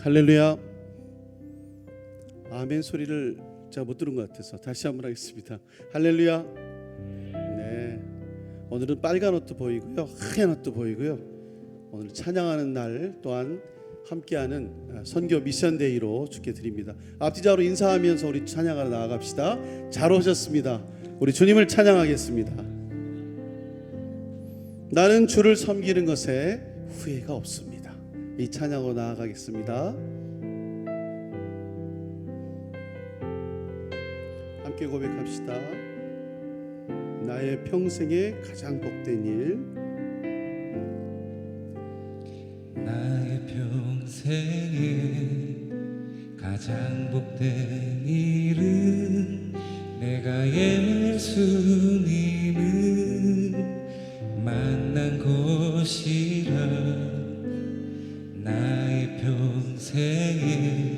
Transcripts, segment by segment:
할렐루야. 아멘 소리를 제가 못 들은 것 같아서 다시 한번 하겠습니다. 할렐루야. 네, 오늘은 빨간 옷도 보이고요, 하얀 옷도 보이고요. 오늘 찬양하는 날 또한 함께하는 선교 미션데이로 주께 드립니다. 앞뒤자로 인사하면서 우리 찬양하러 나아갑시다. 잘 오셨습니다. 우리 주님을 찬양하겠습니다. 나는 주를 섬기는 것에 후회가 없습니다. 이 찬양으로 나아가겠습니다. 함께 고백합시다. 나의 평생에 가장 복된 일, 나의 평생에 가장 복된 일은 내가 예수님을 만난 것이라. 나의 평생에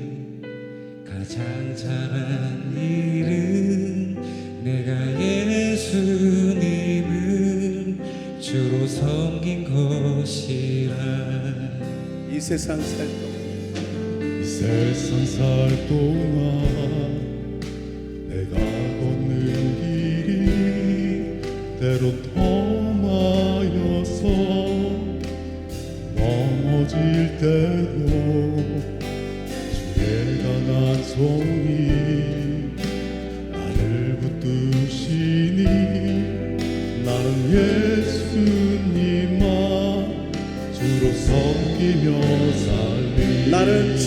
가장 잘한 일은 내가 예수님을 주로 섬긴 것이라. 이 세상 살 동안 내가 걷는 길이 때론 험하여서 넘어질 때도 주의 강한 손이 나를 붙드시니 나는 예수님만 주로 섬기며 살리. 나는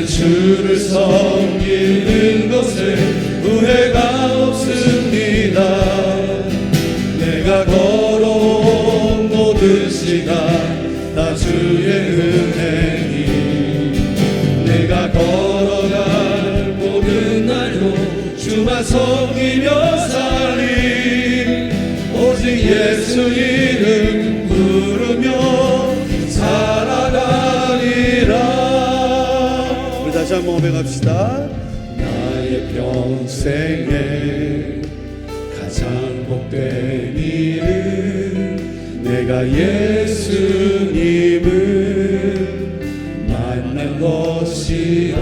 주를 섬기는 것에 후회가 없습니다. 내가 걸어온 모든 시간 다 주의 은혜니. 내가 걸어갈 모든 날도 주만 섬기며 살리. 오직 예수 이름 부르며 살아가리라. 우리 다시 한번 고백합시다. 나의 평생에 가장 복된 일은 내가 예수님을 만난 것이라.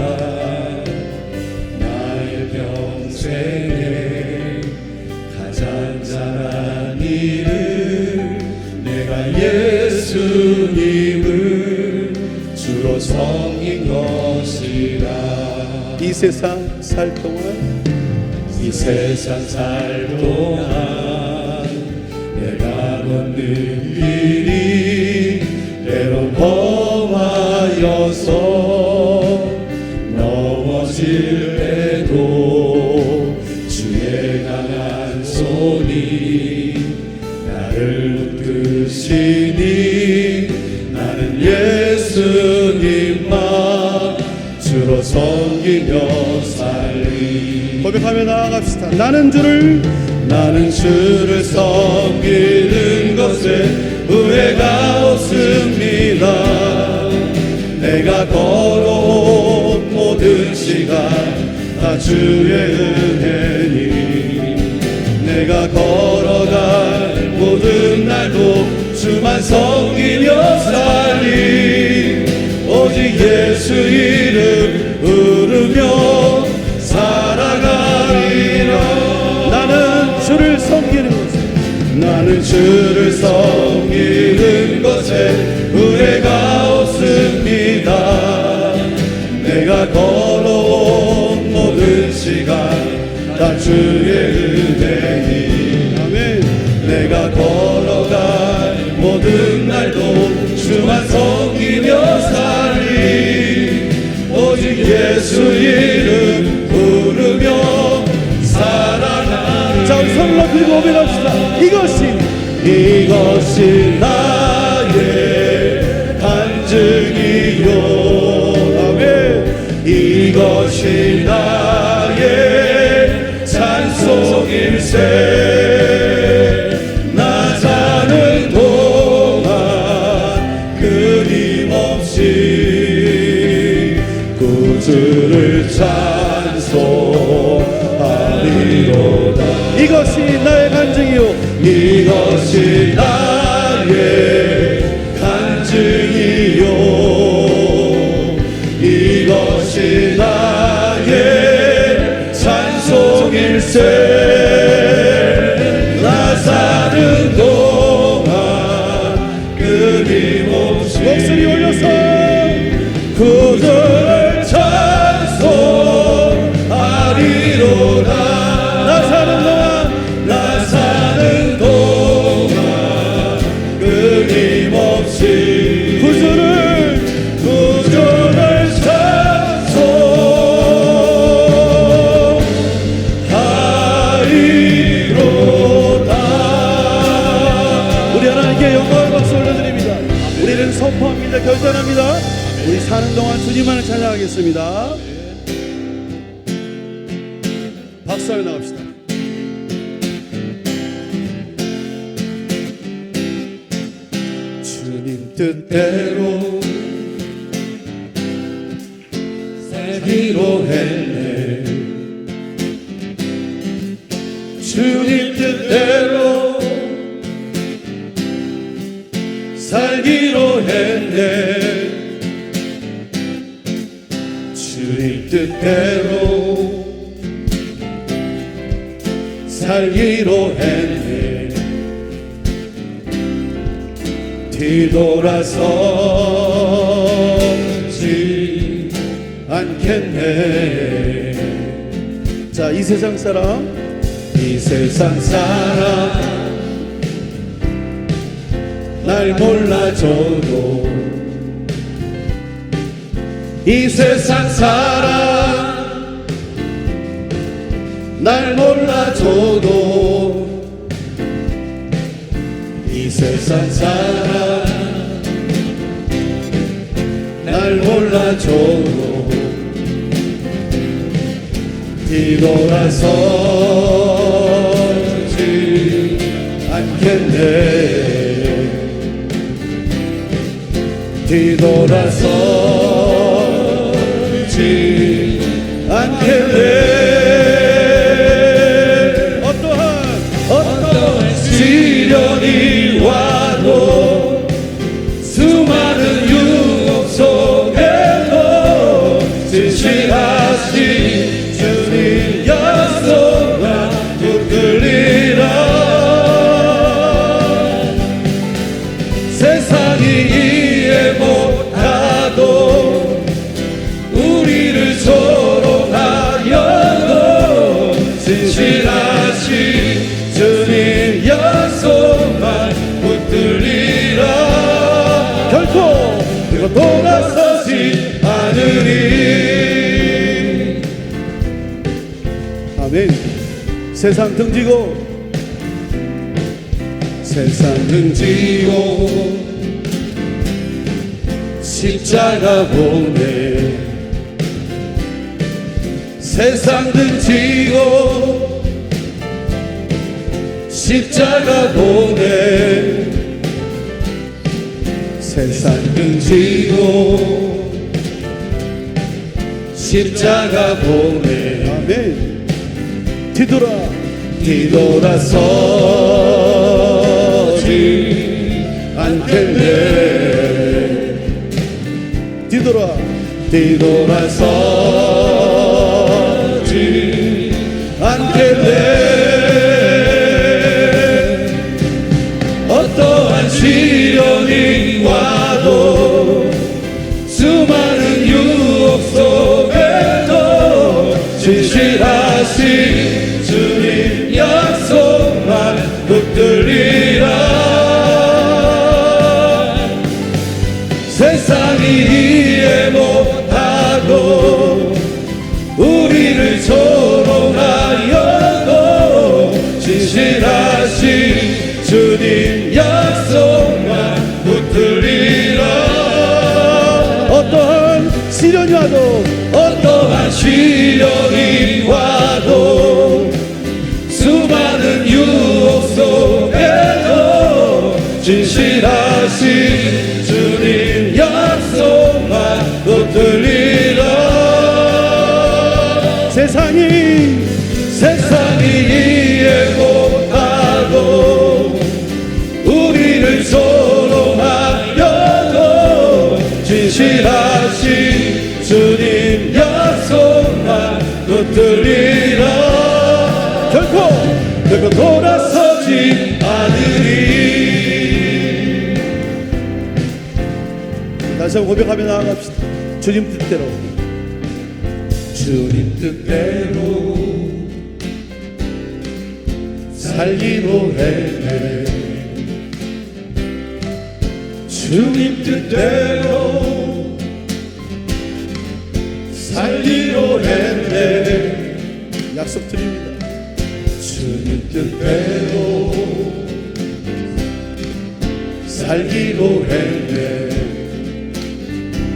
나의 평생에 가장 잘한 일은 내가 예수님을 주로 섬긴 것이라. 이 세상 살 동안 내가 걷는 길이 때론 험하여서 넘어질 때도 주의 강한 손이 나를 붙드시니 나는 예수님만 주로 섬기며 살리. 고백하며 나아갑시다. 나는 주를 섬기는 것에 후회가 없습니다. 내가 걸어온 모든 시간 다 주의 은혜니. 내가 걸어갈 모든 날도 주만 섬기며 살리. 오직 예수 이름 부르며 살아가리라. 나는 주를 섬기는 것에 후회가 없습니다. 내가 걸어온 모든 시간 다 주의 은혜니. 아멘. 내가 걸어갈 모든 날도 주만 섬기며 살리. 오직 예수 이름 부르며 살아가리. 자, 우리 손을 높이 고백합시다. 이것이 나의 간증이요. 아멘. 이것이 나의 찬송일세. 나 사는 동안 끊임없이 구주를 찬송하리로다. 이것이 나의 간증이요. 이것이 나의 간증이요. 일세 나 사는 동안 끊임없이 목소리 올려서 구주를 찬송하리로다. 나 사는 동안 끊임없이 구주를 찬송하리로다. 우리 하나님께 영광을 박수 올려드립니다. 우리는 선포합니다. 결단합니다. 우리 사는 동안 주님만을 찬양하겠습니다. 박수하며 나갑시다. 주님 뜻대로 살기로 했네. 주님 뜻대로 살기로 했네. 주님 뜻대로 살기로 했네. 뒤돌아서지 않겠네. 자, 이 세상 사람, 이 세상 사람 날 몰라줘도, 이 세상 사람 날 몰라줘도, 이 세상 사람 날 몰라줘도 뒤돌아서지 않겠네. 뒤돌아서지 않겠네. 어떠한 시련이 와도, 수많은 유혹 속에도 진실하신 주님 약속만 붙들리라. 세상이 이해 못하도 우리를 조롱하여도 진실하신 주님 약속만 붙들리라. 결코 돌아서지 않으리. 아멘. 세상 등지고, 세상 등지고 십자가 보내. 세상 등지고 십자가 보내. 세상 등지고 십자가 보내. 아멘. 뒤돌아서지 않겠네. 뒤돌아서지 않겠네. 어떠한 시련이 와도, 수많은 유혹 속에도 진실하신 주님 약속만 붙들리라. 세상이 이해 못하고 우리를 조롱하여도 진실하신 주님 약속만 붙들리라. 어떠한 시련이 와도, 어떠한 시련이 와도, 수많은 유혹 속에도 진실하신 주님 약속만 결코 돌아서지 않으리. 다시 한번 고백하며 나아갑시다. 주님 뜻대로, 주님 뜻대로 살기로 했네. 주님 뜻대로 살기로 했네. 약속드립니다. 주님 뜻대로 살기로 했네.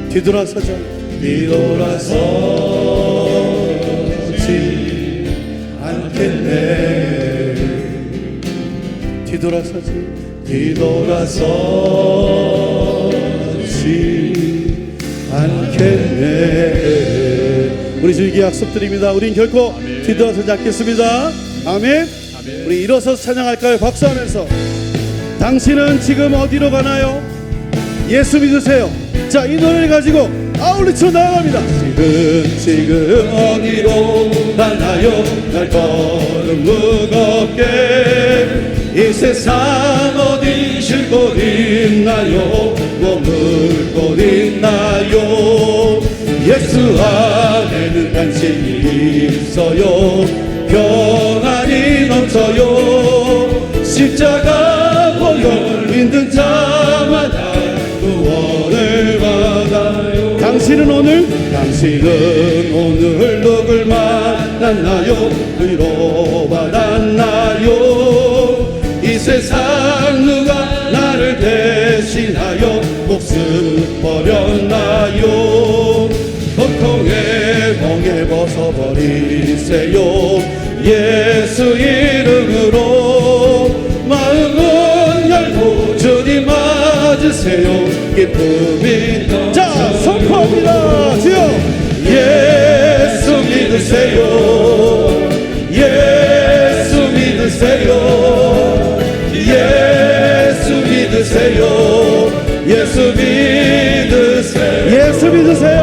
뒤돌아서자. 뒤돌아서지 않겠네. 뒤돌아서지. 뒤돌아서지 않겠네. 우리 주님께 약속드립니다. 우린 결코 뒤돌아서지 않겠습니다. 아멘. 우리 일어서서 찬양할까요? 박수하면서. 당신은 지금 어디로 가나요? 예수 믿으세요. 자, 이 노래를 가지고 아울리쳐 나아갑니다. 지금 어디로 가나요? 발걸음 무겁게 이 세상 어디 쉴 곳 있나요? 머물 곳 있나요? 예수 안에는 간신히 있어요. 평안이 넘쳐요. 십자가 보혈 믿는 자마다 구원을 받아요. 당신은 오늘 누굴 만났나요? 위로 받았나요? 이 세상 누가 나를 대신하여 목숨 버렸나요? 고통의 멍에 벗어버리세요. 예수 이름으로 마음은 열고 주님 맞으세요. 기쁨이 자, 선포합니다. 주여 예수 믿으세요. 예수 믿으세요. 예수 믿으세요. 예수 믿으세요. 예수 믿으세요.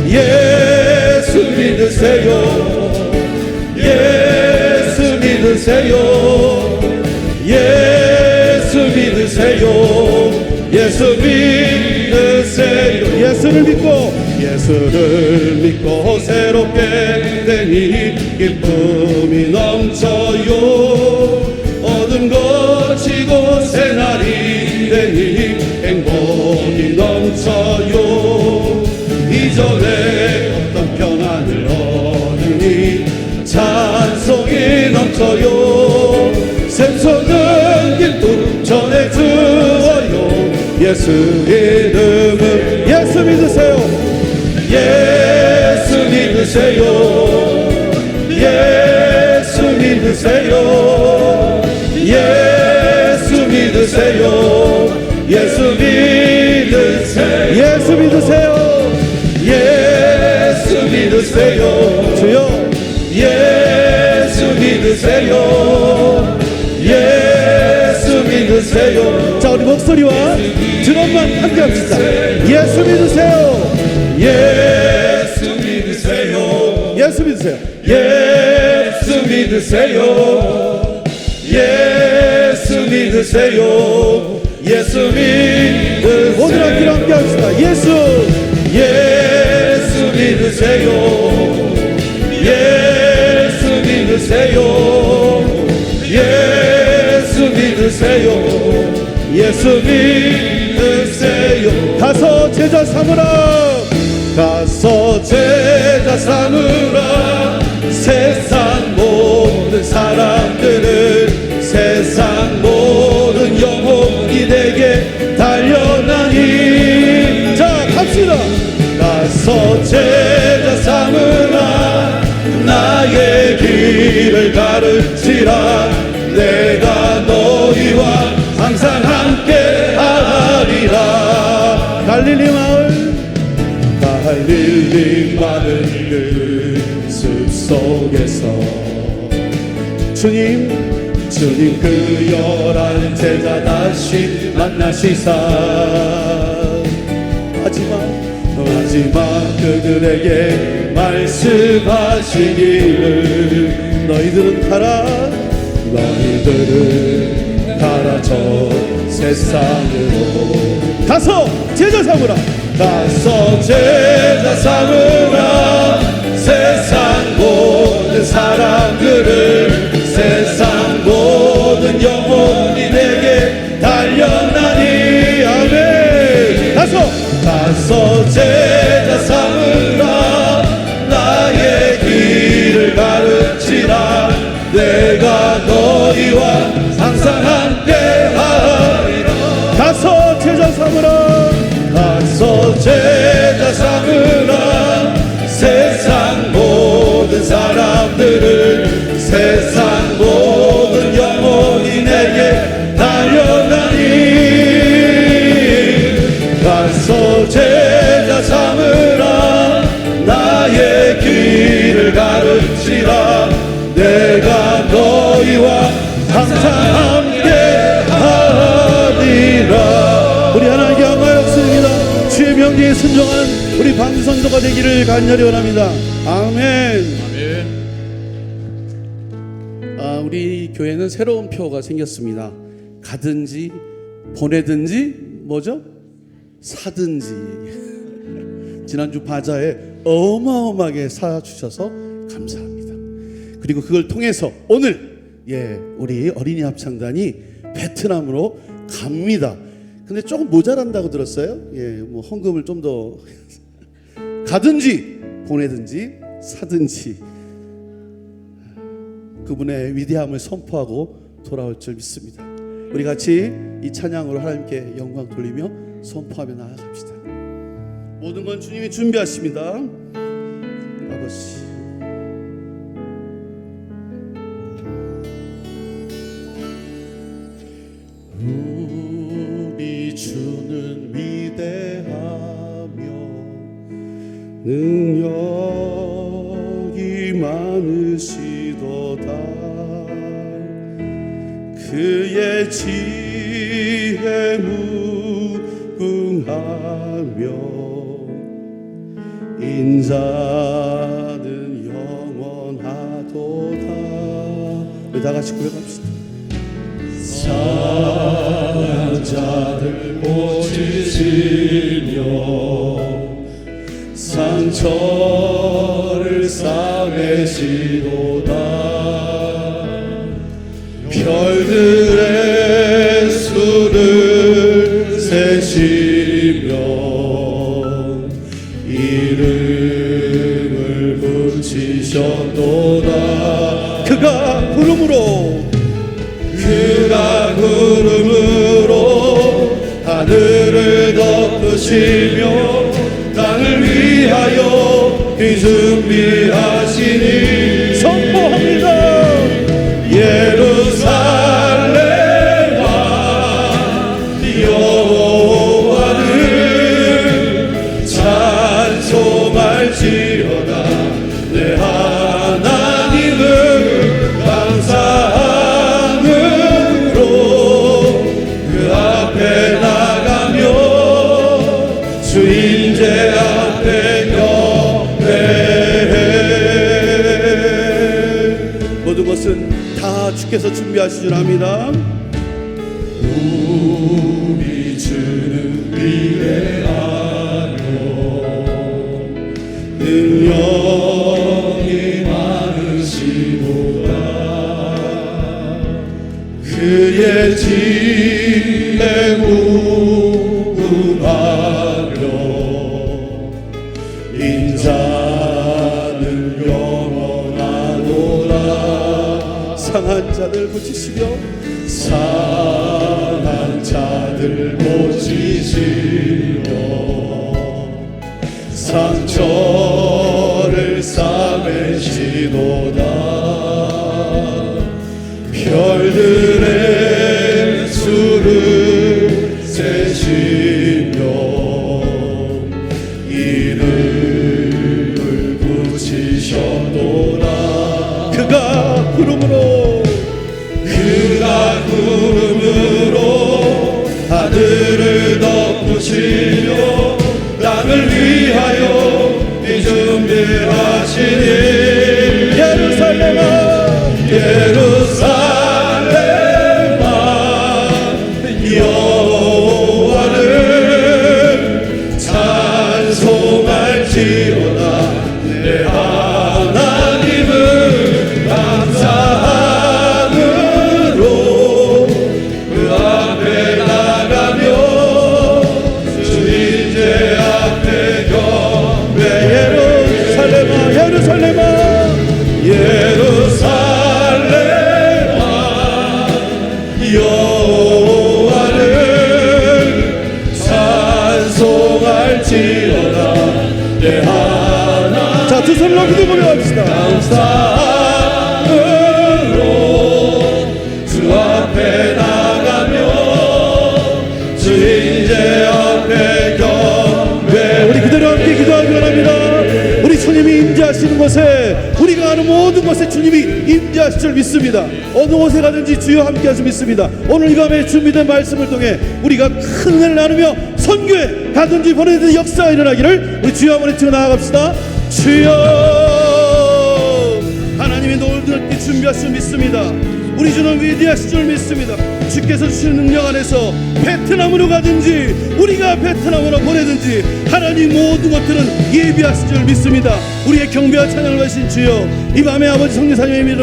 예수 믿으세요. 예수 믿으세요. 예수 믿으세요. 예수 믿으세요. 예수를 믿고 새롭게 되니 기쁨이 넘쳐요. 어둠 거치고 새날이 되니 행복이 넘쳐요. 이전에 어떤 평안을 얻으니 찬송이 넘쳐요. 샘솟는 기쁨 전해주어요. 예수 이름을 예수 믿으세요. 예수 믿으세요. 예수 믿으세요. 예수 믿으세요. 예수 믿으세요. 예수 믿으세요. 예수 믿으세요. 주여 예수 믿으세요. 예수 믿으세요. 자, 우리 목소리와 드럼만 함께 합시다. 예수 믿으세요. 예수 믿으세요. 예수 믿으세요. 예수 믿으세요. 예수 믿으세요. 예수 믿으세요. 모든 학기로 함께 합시다. 예수 예수 믿으세요. 예수 믿으세요. 예수 믿으세요. 예수 믿으세요. 가서 제자 삼으라. 가서 제자 삼으라. 세상 모든 사람들을 세상 모든 영혼이 되게 달려나니. 자, 갑시다. 가서 제자 삼으라. 나의 길을 가르치라. 내가 너희와 항상 함께 하리라. 갈릴리 마을 갈릴리 마을 그 숲속에서 주님 그 11 제자 다시 만나시사 마지막 그들에게 말씀하시기를 너희들은 가라. 너희들은 가라 저 세상으로 가서 제자 삼으라. 가서 제자 삼으라. 세상 모든 사람들을 세상 모든 영혼이 내게 달려나니. 아멘. 가서 제자 삼으라. 나의 길을 가르치라. 내가 너희와 항상 함께하리라. 가서 제자 삼으라. 가서 제자 삼으라. 세상 모든 사람들을 세상 모든 영혼이 내게 달려나니. 가서 제자 삼으라. 나의 길을 가르치라. 내가 너희와 항상 함께하리라. 우리 하나님께 영광 역사입니다. 주의 명령에 순종한 우리 방성도가 되기를 간절히 원합니다. 아멘. 우리 교회는 새로운 표가 생겼습니다. 가든지 보내든지 뭐죠? 사든지. 지난주 바자에 어마어마하게 사주셔서 감사합니다. 그리고 그걸 통해서 오늘 우리 어린이 합창단이 베트남으로 갑니다. 근데 조금 모자란다고 들었어요. 뭐 헌금을 좀 더 가든지 보내든지 사든지 그분의 위대함을 선포하고 돌아올 줄 믿습니다. 우리 같이 이 찬양으로 하나님께 영광 돌리며 선포하며 나아갑시다. 모든 건 주님이 준비하십니다. 아버지. 우리 주는 위대하며 능력이 많으시도다. 그의 지혜 무궁하며 인자는 영원하도다. 우리 다 같이 고백합시다. 상한 자들 고치시며 상처를 싸매시도다. 별들의 수를 세시며 이름을 붙이셨도다. 그가 구름으로 하늘을 덮으시며 땅을 위하여 준비하시니. 선포합니다. 예루살렘아 여호와를 찬송할지어다. 내 하나님을 감사함으로 그 앞에 나가며 주인제 앞에 경배해. 모든 것은 다 주께서 준비하신 줄 압니다. 우리 주는 위대하며 능력이 많으시도다. 그의 지혜 무궁하며 인자는 영원하도다. 상한 자들 고치시며 상한 자들 고치시며 상처를 싸매시도다. 별들의 수를 세시며 이름을 붙이셨도다. 그가 구름으로 하늘을 덮으시며 땅을 위하여 준비하시니. 예루살렘아 예배하실 줄 믿습니다. 어느 곳에 가든지 주여 함께 하실 줄 믿습니다. 오늘 이 밤에 준비된 말씀을 통해 우리가 큰 은혜를 나누며 선교에 가든지 보내는 역사가 일어나기를 우리 주여 한번 외치고 나아갑시다. 주여, 하나님이 놀랍게 준비하실 줄 믿습니다. 우리 주는 위대하실 줄 믿습니다. 주께서 주시는 능력 안에서 베트남으로 가든지 우리가 베트남으로 보내든지 하나님 모든 것들은 예비하실 줄 믿습니다. 우리의 경배와 찬양을 하신 주여, 이 밤에 아버지 성령사님의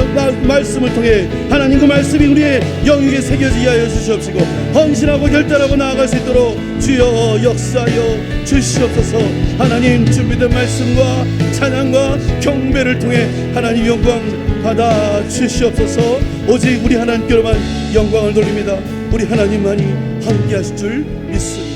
말씀을 통해 하나님 그 말씀이 우리의 영역에 새겨지게 하여 주시옵시고 헌신하고 결단하고 나아갈 수 있도록 주여 역사하여 주시옵소서. 하나님 준비된 말씀과 찬양과 경배를 통해 하나님 영광 받아 주시옵소서. 오직 우리 하나님께로만 영광을 돌립니다. 우리 하나님만이 함께 하실 줄 믿습니다.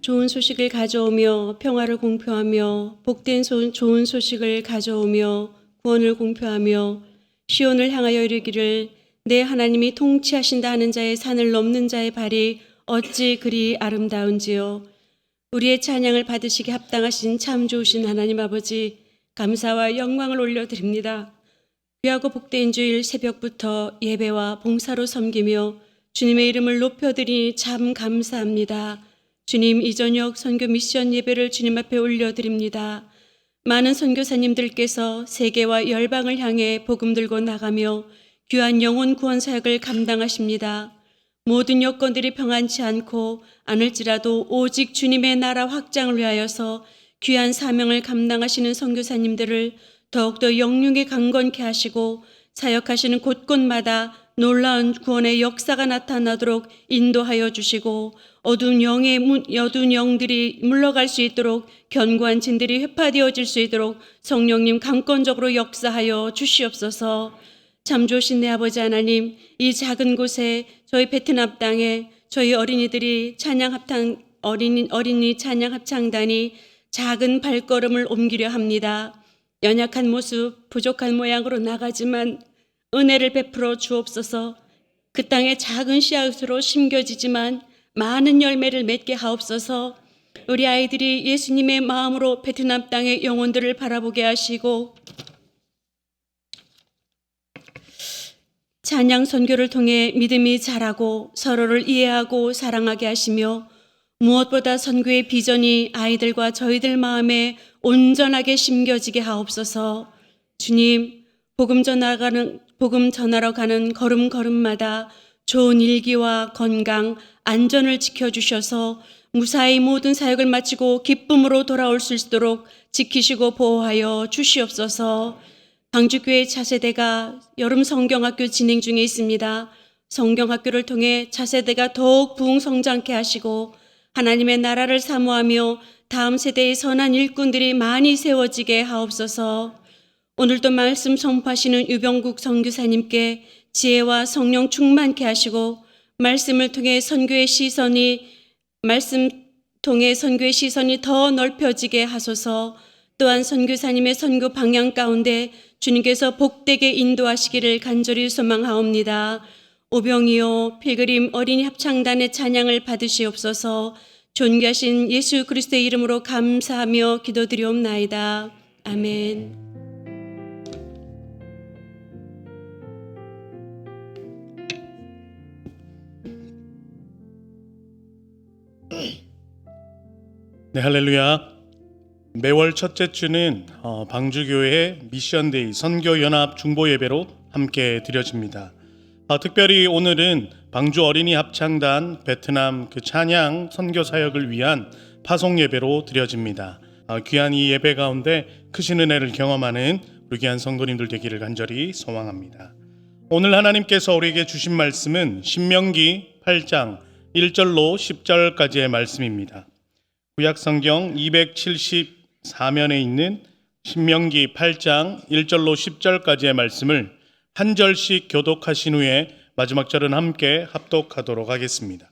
좋은 소식을 가져오며 평화를 공표하며 복된 좋은 소식을 가져오며 구원을 공표하며 시온을 향하여 이르기를 내 하나님이 통치하신다 하는 자의 산을 넘는 자의 발이 어찌 그리 아름다운지요. 우리의 찬양을 받으시기 합당하신 참 좋으신 하나님 아버지, 감사와 영광을 올려드립니다. 귀하고 복된 주일 새벽부터 예배와 봉사로 섬기며 주님의 이름을 높여드리니 참 감사합니다. 주님, 이 저녁 선교 미션 예배를 주님 앞에 올려드립니다. 많은 선교사님들께서 세계와 열방을 향해 복음 들고 나가며 귀한 영혼 구원 사역을 감당하십니다. 모든 여건들이 평안치 않고 않을지라도 오직 주님의 나라 확장을 위하여서 귀한 사명을 감당하시는 선교사님들을 더욱더 영육에 강건케 하시고 사역하시는 곳곳마다 놀라운 구원의 역사가 나타나도록 인도하여 주시고 어두운 영들이 물러갈 수 있도록 견고한 진들이 회파되어질 수 있도록 성령님 강권적으로 역사하여 주시옵소서. 참 좋으신 내 아버지 하나님, 이 작은 곳에 저희 베트남 땅에 저희 어린이들이 어린이 찬양 합창단이 작은 발걸음을 옮기려 합니다. 연약한 모습, 부족한 모양으로 나가지만 은혜를 베풀어 주옵소서. 그 땅에 작은 씨앗으로 심겨지지만 많은 열매를 맺게 하옵소서. 우리 아이들이 예수님의 마음으로 베트남 땅의 영혼들을 바라보게 하시고 찬양 선교를 통해 믿음이 자라고 서로를 이해하고 사랑하게 하시며 무엇보다 선교의 비전이 아이들과 저희들 마음에 온전하게 심겨지게 하옵소서. 주님, 복음 전하러 가는 걸음걸음마다 좋은 일기와 건강, 안전을 지켜주셔서 무사히 모든 사역을 마치고 기쁨으로 돌아올 수 있도록 지키시고 보호하여 주시옵소서. 광주교회 차세대가 여름 성경학교 진행 중에 있습니다. 성경학교를 통해 차세대가 더욱 부흥성장케 하시고 하나님의 나라를 사모하며 다음 세대의 선한 일꾼들이 많이 세워지게 하옵소서. 오늘도 말씀 선포하시는 유병국 선교사님께 지혜와 성령 충만케 하시고 말씀을 통해 선교의 시선이 더 넓혀지게 하소서. 또한 선교사님의 선교 방향 가운데 주님께서 복되게 인도하시기를 간절히 소망하옵니다. 오병이요 필그림 어린이 합창단의 찬양을 받으시옵소서. 존귀하신 예수 그리스도의 이름으로 감사하며 기도드리옵나이다. 아멘. 네, 할렐루야. 매월 첫째 주는 방주교회 미션데이 선교연합 중보예배로 함께 드려집니다. 특별히 오늘은 방주 어린이 합창단 베트남 찬양 선교 사역을 위한 파송 예배로 드려집니다. 귀한 이 예배 가운데 크신 은혜를 경험하는 우리 귀한 성도님들 되기를 간절히 소망합니다. 오늘 하나님께서 우리에게 주신 말씀은 신명기 8장 1절로 10절까지의 말씀입니다. 구약성경 274면에 있는 신명기 8장 1절로 10절까지의 말씀을 한 절씩 교독하신 후에 마지막 절은 함께 합독하도록 하겠습니다.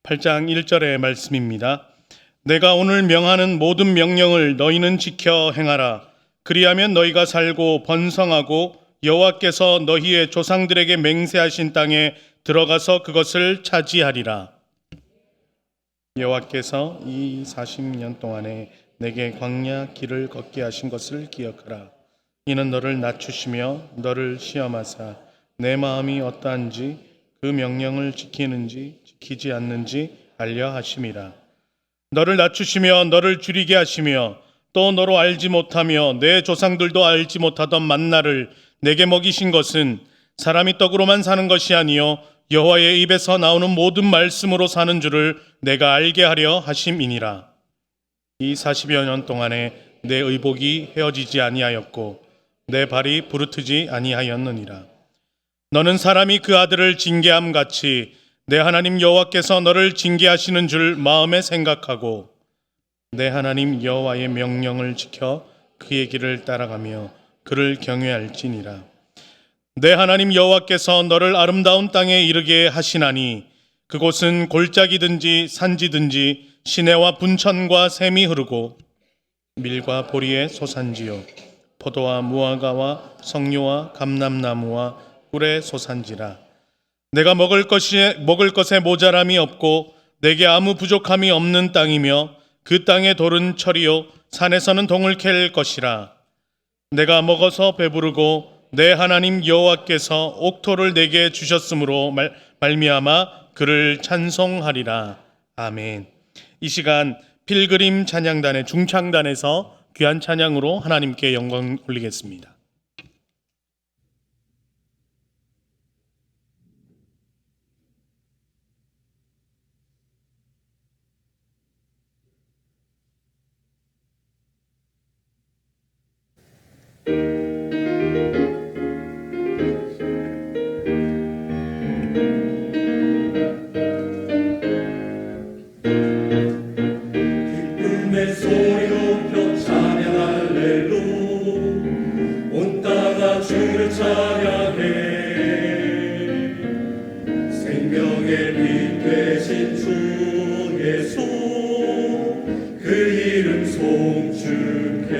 8장 1절의 말씀입니다. 내가 오늘 명하는 모든 명령을 너희는 지켜 행하라. 그리하면 너희가 살고 번성하고 여호와께서 너희의 조상들에게 맹세하신 땅에 들어가서 그것을 차지하리라. 여호와께서 이 40년 동안에 내게 광야 길을 걷게 하신 것을 기억하라. 이는 너를 낮추시며 너를 시험하사 내 마음이 어떠한지 그 명령을 지키는지 지키지 않는지 알려 하심이라. 너를 낮추시며 너를 줄이게 하시며 또 너로 알지 못하며 내 조상들도 알지 못하던 만나를 내게 먹이신 것은 사람이 떡으로만 사는 것이 아니요 여호와의 입에서 나오는 모든 말씀으로 사는 줄을 내가 알게 하려 하심이니라. 이 40여 년 동안에 내 의복이 헤어지지 아니하였고 내 발이 부르트지 아니하였느니라. 너는 사람이 그 아들을 징계함 같이 내 하나님 여호와께서 너를 징계하시는 줄 마음에 생각하고 내 하나님 여호와의 명령을 지켜 그의 길을 따라가며 그를 경외할지니라. 내 하나님 여호와께서 너를 아름다운 땅에 이르게 하시나니 그곳은 골짜기든지 산지든지 시내와 분천과 샘이 흐르고 밀과 보리의 소산지요 포도와 무화과와 석류와 감람나무와 꿀의 소산지라. 내가 먹을 것에 모자람이 없고 내게 아무 부족함이 없는 땅이며 그 땅의 돌은 철이요 산에서는 동을 캘 것이라. 내가 먹어서 배부르고 내 하나님 여호와께서 옥토를 내게 주셨으므로 말미암아 그를 찬송하리라. 아멘. 이 시간 필그림 찬양단의 중창단에서 귀한 찬양으로 하나님께 영광 올리겠습니다. 기쁨의 소리 높여 찬양할렐루 온 땅아 주를 찬양해 생명의 빛 되신 주 예수 그 이름 송축해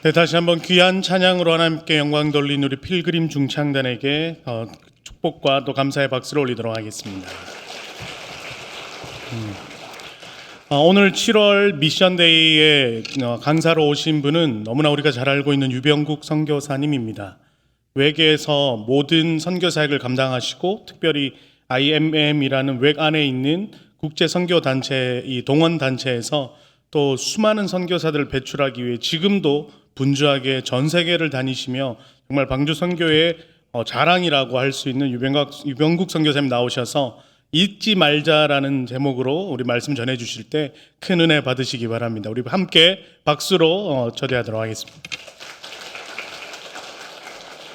네, 다시 한번 귀한 찬양으로 하나님께 영광 돌린 우리 필그림 중창단에게 축복과 또 감사의 박수를 올리도록 하겠습니다. 오늘 7월 미션데이에 강사로 오신 분은 너무나 우리가 잘 알고 있는 유병국 선교사님입니다. 외계에서 모든 선교 사역을 감당하시고 특별히 IMM이라는 외 안에 있는 국제 선교 단체, 이 동원 단체에서 또 수많은 선교사들을 배출하기 위해 지금도 분주하게 전 세계를 다니시며 정말 방주 선교의 자랑이라고 할 수 있는 유병국 선교사님 나오셔서 잊지 말자라는 제목으로 우리 말씀 전해 주실 때 큰 은혜 받으시기 바랍니다. 우리 함께 박수로 초대하도록 하겠습니다.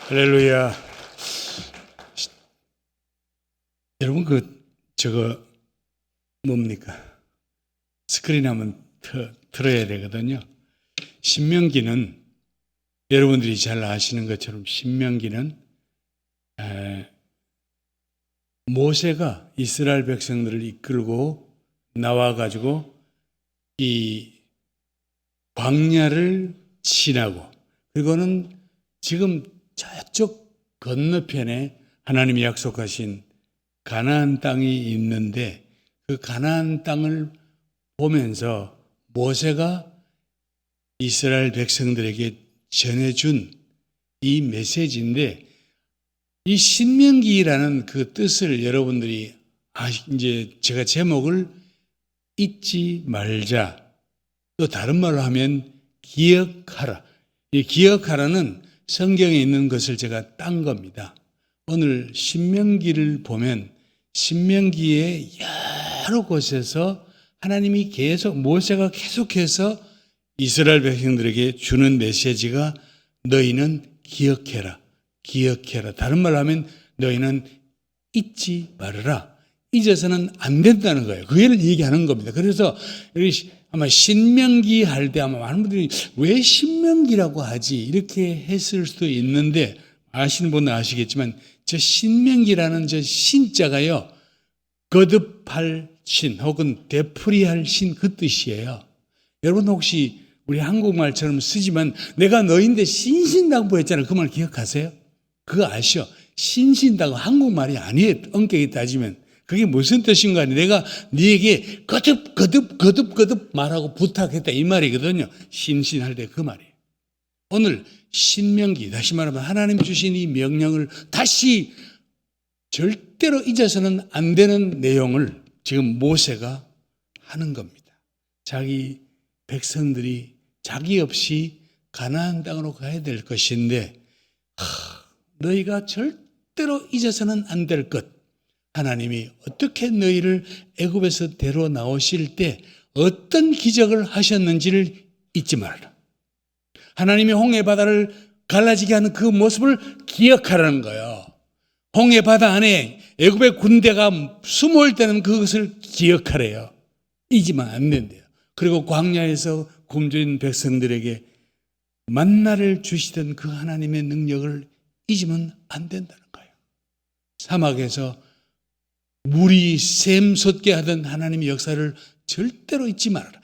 할렐루야. 여러분 저거 뭡니까? 스크린 한번 틀어야 되거든요. 신명기는 여러분들이 잘 아시는 것처럼 신명기는 모세가 이스라엘 백성들을 이끌고 나와가지고 이 광야를 지나고 그리고는 지금 저쪽 건너편에 하나님이 약속하신 가나안 땅이 있는데 그 가나안 땅을 보면서 모세가 이스라엘 백성들에게 전해준 이 메시지인데 이 신명기라는 그 뜻을 여러분들이 이제 제가 제목을 잊지 말자 또 다른 말로 하면 기억하라. 이 기억하라는 성경에 있는 것을 제가 딴 겁니다. 오늘 신명기를 보면 신명기의 여러 곳에서 하나님이 모세가 계속해서 이스라엘 백성들에게 주는 메시지가 너희는 기억해라. 기억해라. 다른 말로 하면 너희는 잊지 말아라. 잊어서는 안 된다는 거예요. 그 얘기를 얘기하는 겁니다. 그래서 여기 아마 신명기 할 때 아마 많은 분들이 왜 신명기라고 하지? 이렇게 했을 수도 있는데 아시는 분은 아시겠지만 저 신명기라는 저 신자가요. 거듭할 신 혹은 되풀이할 신 그 뜻이에요. 여러분 혹시 우리 한국말처럼 쓰지만 내가 너희인데 신신당부했잖아요. 그 말 기억하세요? 그거 아시죠? 신신당부 한국말이 아니에요. 엄격히 따지면. 그게 무슨 뜻인가 하니 내가 네게 거듭 말하고 부탁했다 이 말이거든요. 신신할 때 그 말이에요. 오늘 신명기 다시 말하면 하나님 주신 이 명령을 다시 절대로 잊어서는 안 되는 내용을 지금 모세가 하는 겁니다. 자기 백성들이 자기 없이 가나안 땅으로 가야 될 것인데 너희가 절대로 잊어서는 안 될 것 하나님이 어떻게 너희를 애굽에서 데려 나오실 때 어떤 기적을 하셨는지를 잊지 말라. 하나님이 홍해 바다를 갈라지게 하는 그 모습을 기억하라는 거예요. 홍해 바다 안에 애굽의 군대가 숨어올 때는 그것을 기억하래요. 잊으면 안 된대요. 그리고 광야에서 굶주린 백성들에게 만나를 주시던 그 하나님의 능력을 잊으면 안 된다는 거예요. 사막에서 물이 샘솟게 하던 하나님의 역사를 절대로 잊지 말아라.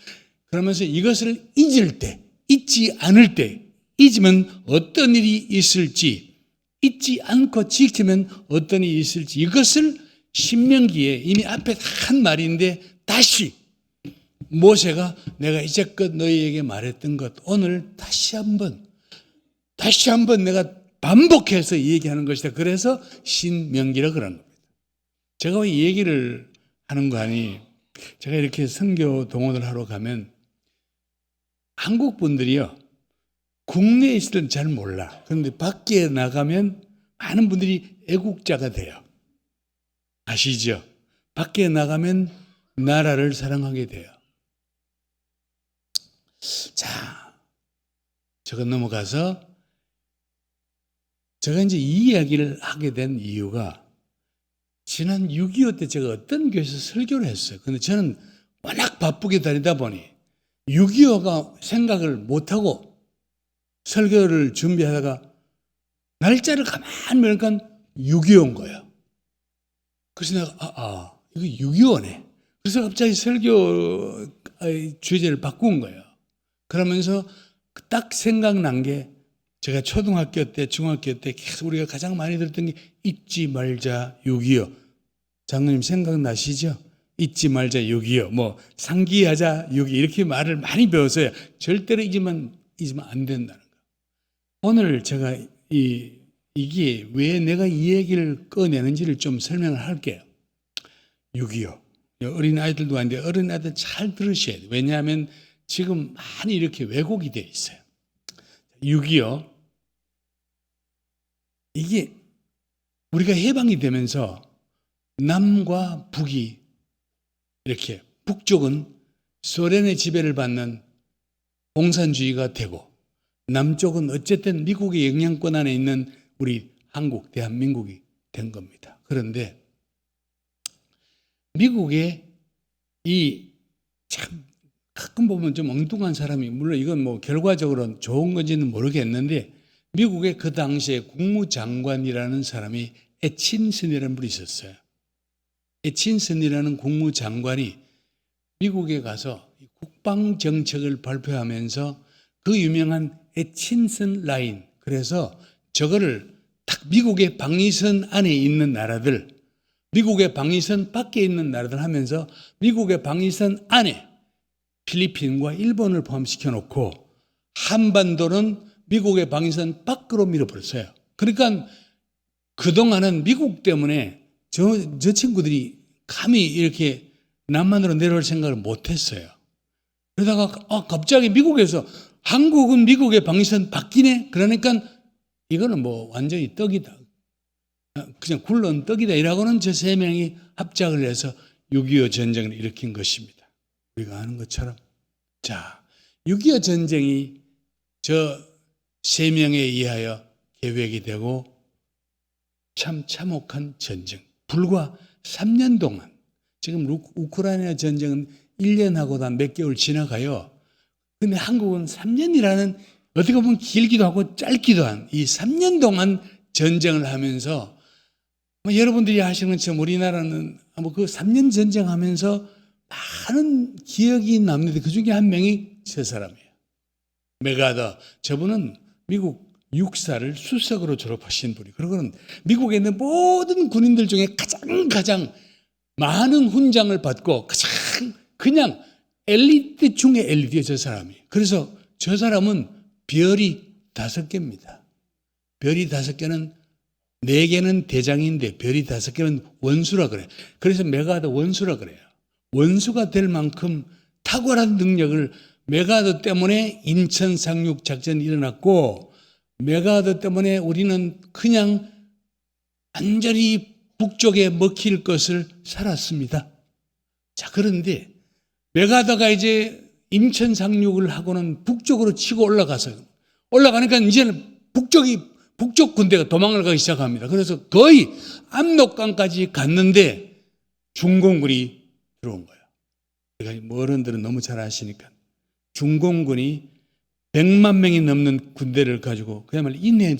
그러면서 이것을 잊을 때, 잊지 않을 때, 잊으면 어떤 일이 있을지, 잊지 않고 지키면 어떤 일이 있을지 이것을 신명기에 이미 앞에 한 말인데 다시 모세가 내가 이제껏 너희에게 말했던 것 오늘 다시 한번 내가 반복해서 얘기하는 것이다. 그래서 신명기라 그러는 겁니다. 제가 왜 이 얘기를 하는 거 아니? 제가 이렇게 선교 동원을 하러 가면 한국 분들이요 국내에 있을 때는 잘 몰라. 그런데 밖에 나가면 많은 분들이 애국자가 돼요. 아시죠? 밖에 나가면 나라를 사랑하게 돼요. 자, 저거 넘어가서 제가 이제 이 이야기를 하게 된 이유가 지난 6.25 때 제가 어떤 교회에서 설교를 했어요. 근데 저는 워낙 바쁘게 다니다 보니 6.25가 생각을 못하고 설교를 준비하다가 날짜를 가만히 보니까 6.25인 거예요. 그래서 내가 이거 6.25네. 그래서 갑자기 설교 주제를 바꾼 거예요. 그러면서 딱 생각난 게 제가 초등학교 때, 중학교 때 계속 우리가 가장 많이 들었던 게 잊지 말자 6.25. 장로님 생각나시죠? 잊지 말자 6.25. 뭐 상기하자 6.25 이렇게 말을 많이 배웠어요. 절대로 잊으면 안 된다는 거. 오늘 제가 이게 왜 내가 이 얘기를 꺼내는지를 좀 설명을 할게요. 6.25. 어린아이들도 하는데 어린아이들 잘 들으셔야 돼요. 왜냐하면 지금 많이 이렇게 왜곡이 되어 있어요. 6.25. 이게 우리가 해방이 되면서 남과 북이 이렇게 북쪽은 소련의 지배를 받는 공산주의가 되고 남쪽은 어쨌든 미국의 영향권 안에 있는 우리 한국, 대한민국이 된 겁니다. 그런데 미국의 참 가끔 보면 좀 엉뚱한 사람이, 물론 이건 뭐 결과적으로는 좋은 건지는 모르겠는데, 미국의 그 당시에 국무장관이라는 사람이 애친슨이라는 분이 있었어요. 애친슨이라는 국무장관이 미국에 가서 국방정책을 발표하면서 그 유명한 애친슨 라인, 그래서 저거를 딱 미국의 방위선 안에 있는 나라들, 미국의 방위선 밖에 있는 나라들 하면서 미국의 방위선 안에 필리핀과 일본을 포함시켜 놓고 한반도는 미국의 방위선 밖으로 밀어버렸어요. 그러니까 그동안은 미국 때문에 저 친구들이 감히 이렇게 남한으로 내려올 생각을 못했어요. 그러다가 갑자기 미국에서 한국은 미국의 방위선 밖이네? 그러니까 이거는 뭐 완전히 떡이다. 그냥 굴러온 떡이다. 이라고는 저 세 명이 합작을 해서 6.25 전쟁을 일으킨 것입니다. 우리가 아는 것처럼. 자, 6.25 전쟁이 저 세 명에 의하여 계획이 되고 참 참혹한 전쟁. 불과 3년 동안, 지금 우크라이나 전쟁은 1년하고 다 몇 개월 지나가요. 근데 한국은 3년이라는 어떻게 보면 길기도 하고 짧기도 한 이 3년 동안 전쟁을 하면서 여러분들이 하시는 것처럼 우리나라는 그 3년 전쟁하면서 많은 기억이 남는데 그 중에 한 명이 저 사람이에요. 맥아더. 저분은 미국 육사를 수석으로 졸업하신 분이. 그러고는 미국에 있는 모든 군인들 중에 가장 많은 훈장을 받고 가장 그냥 엘리트 중에 엘리트예요, 저 사람이. 그래서 저 사람은 별이 5개입니다. 별이 5개는 4개는 대장인데 별이 5개는 원수라 그래요. 그래서 맥아더 원수라 그래요. 원수가 될 만큼 탁월한 능력을, 맥아더 때문에 인천 상륙 작전이 일어났고 맥아더 때문에 우리는 그냥 완전히 북쪽에 먹힐 것을 살았습니다. 자, 그런데 맥아더가 이제 인천 상륙을 하고는 북쪽으로 치고 올라가니까 이제는 북쪽 군대가 도망을 가기 시작합니다. 그래서 거의 압록강까지 갔는데 중공군이 들어온 거예요. 그러니까 뭐 어른들은 너무 잘 아시니까 중공군이 100만 명이 넘는 군대를 가지고 그야말로 인내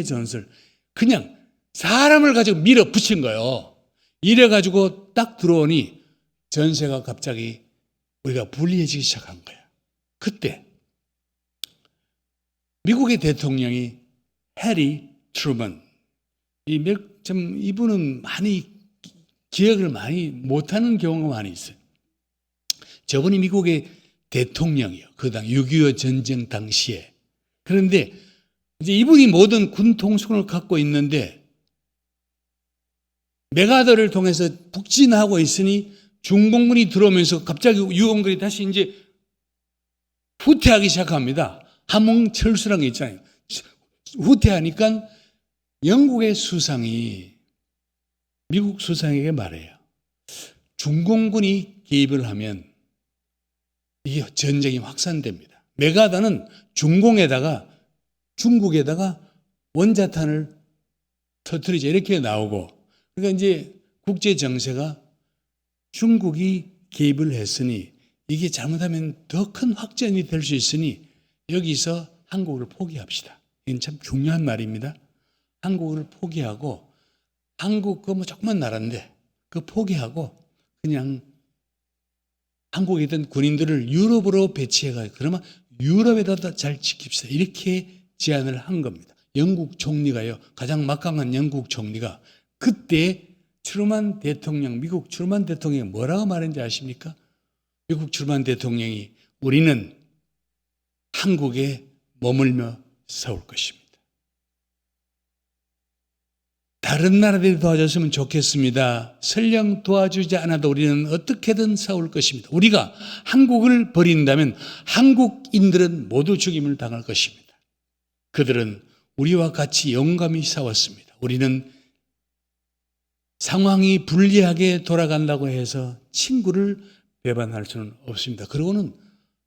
전술 그냥 사람을 가지고 밀어붙인 거예요. 이래가지고 딱 들어오니 전세가 갑자기 우리가 불리해지기 시작한 거예요. 그때 미국의 대통령이 해리 트루먼, 이분은 많이 기억을 많이 못하는 경우가 많이 있어요. 저분이 미국의 대통령이에요. 그 당 6.25 전쟁 당시에. 그런데 이제 이분이 모든 군 통수권을 갖고 있는데 맥아더를 통해서 북진하고 있으니 중공군이 들어오면서 갑자기 유공군이 다시 이제 후퇴하기 시작합니다. 함흥철수라는 게 있잖아요. 후퇴하니까 영국의 수상이 미국 수상에게 말해요. 중공군이 개입을 하면 이게 전쟁이 확산됩니다. 맥아더는 중공에다가 중국에다가 원자탄을 터뜨리자 이렇게 나오고, 그러니까 이제 국제 정세가 중국이 개입을 했으니 이게 잘못하면 더 큰 확전이 될 수 있으니 여기서 한국을 포기합시다. 이건 참 중요한 말입니다. 한국을 포기하고, 한국 그 뭐 조그만 나라인데 그 포기하고 그냥 한국에 있던 군인들을 유럽으로 배치해가지고, 그러면 유럽에다 잘 지킵시다. 이렇게 제안을 한 겁니다. 영국 총리가요, 가장 막강한 영국 총리가 그때 트루만 대통령, 미국 트루만 대통령이 뭐라고 말했는지 아십니까? 미국 트루만 대통령이 우리는 한국에 머물며 싸울 것입니다. 다른 나라들이 도와줬으면 좋겠습니다. 설령 도와주지 않아도 우리는 어떻게든 싸울 것입니다. 우리가 한국을 버린다면 한국인들은 모두 죽임을 당할 것입니다. 그들은 우리와 같이 용감히 싸웠습니다. 우리는 상황이 불리하게 돌아간다고 해서 친구를 배반할 수는 없습니다. 그러고는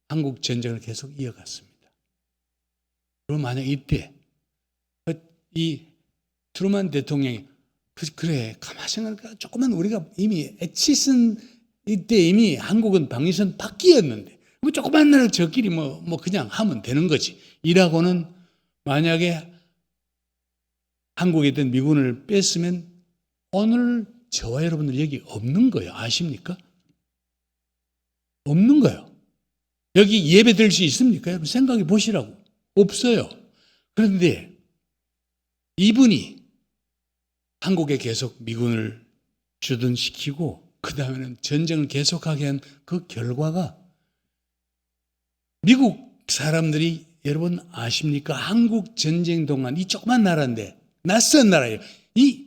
한국 전쟁을 계속 이어갔습니다. 그럼 만약 이때 이 트루만 대통령이 그래 가만히 생각하니까 조금만 우리가 이미 에치슨 이때 이미 한국은 방위선 밖이었는데 뭐 조그만 나라 저끼리 뭐 그냥 하면 되는 거지 이라고는 만약에 한국에 있던 미군을 뺐으면 오늘 저와 여러분들 여기 없는 거예요. 아십니까? 없는 거예요. 여기 예배 드릴 수 있습니까? 여러분 생각해 보시라고. 없어요. 그런데 이분이 한국에 계속 미군을 주둔시키고 그 다음에는 전쟁을 계속하게 한 그 결과가 미국 사람들이 여러분 아십니까? 한국 전쟁 동안 이 조그만 나라인데 낯선 나라예요. 이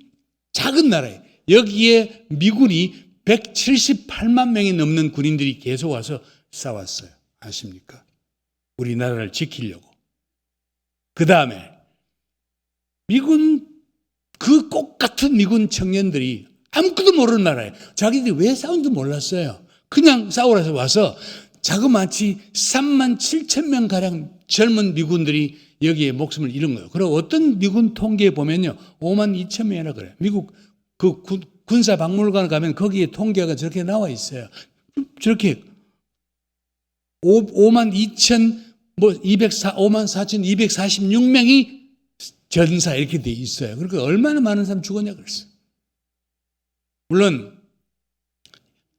작은 나라예요. 여기에 미군이 178만 명이 넘는 군인들이 계속 와서 싸웠어요. 아십니까? 우리나라를 지키려고. 그 다음에 미군 그 꼭 같은 미군 청년들이 아무것도 모르는 나라예요. 자기들이 왜 싸운지도 몰랐어요. 그냥 싸우라서 와서 자그마치 3만 7천 명 가량 젊은 미군들이 여기에 목숨을 잃은 거예요. 그리고 어떤 미군 통계에 보면요, 5만 2천 명이나 그래요. 미국 그 군사박물관 가면 거기에 통계가 저렇게 나와 있어요. 저렇게 5만 2천 5만 4천 246명이 전사 이렇게 돼 있어요. 그러니까 얼마나 많은 사람 죽었냐 그랬어요. 물론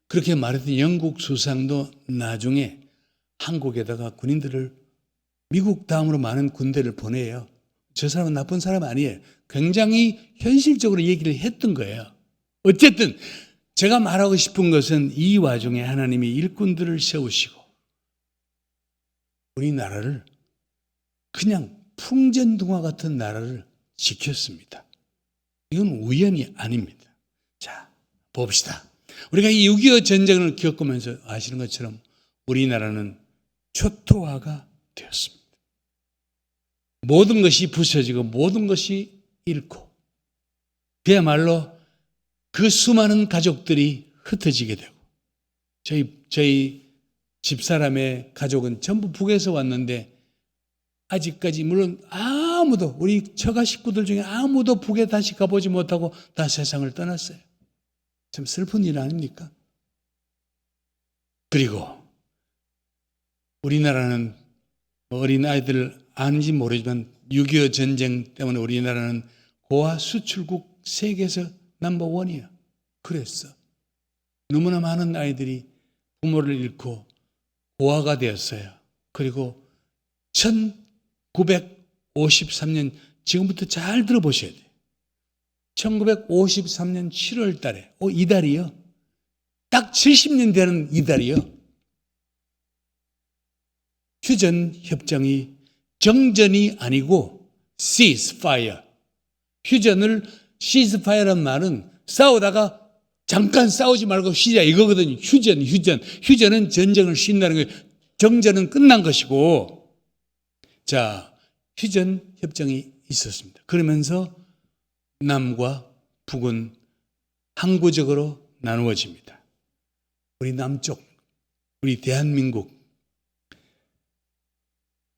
그렇게 말했던 영국 수상도 나중에 한국에다가 군인들을 미국 다음으로 많은 군대를 보내요. 저 사람은 나쁜 사람 아니에요. 굉장히 현실적으로 얘기를 했던 거예요. 어쨌든 제가 말하고 싶은 것은 이 와중에 하나님이 일꾼들을 세우시고 우리나라를 그냥 풍전등화 같은 나라를 지켰습니다. 이건 우연이 아닙니다. 자, 봅시다. 우리가 이 6.25 전쟁을 겪으면서 아시는 것처럼 우리나라는 초토화가 되었습니다. 모든 것이 부서지고 모든 것이 잃고 그야말로 그 수많은 가족들이 흩어지게 되고 저희 집사람의 가족은 전부 북에서 왔는데 아직까지 물론 아무도 우리 처가 식구들 중에 아무도 북에 다시 가보지 못하고 다 세상을 떠났어요. 참 슬픈 일 아닙니까? 그리고 우리나라는 어린 아이들 아는지 모르지만 6.25 전쟁 때문에 우리나라는 고아 수출국 세계에서 넘버원이야. 그랬어. 너무나 많은 아이들이 부모를 잃고 고아가 되었어요. 그리고 1953년 지금부터 잘 들어보셔야 돼요. 1953년 7월 달에 이달이요. 딱 70년 되는 이달이요. 휴전 협정이 정전이 아니고 ceasefire. 휴전을 ceasefire란 말은 싸우다가 잠깐 싸우지 말고 쉬자 이거거든요. 휴전은 전쟁을 쉰다는 거예요. 정전은 끝난 것이고 자, 휴전 협정이 있었습니다. 그러면서 남과 북은 항구적으로 나누어집니다. 우리 남쪽, 우리 대한민국,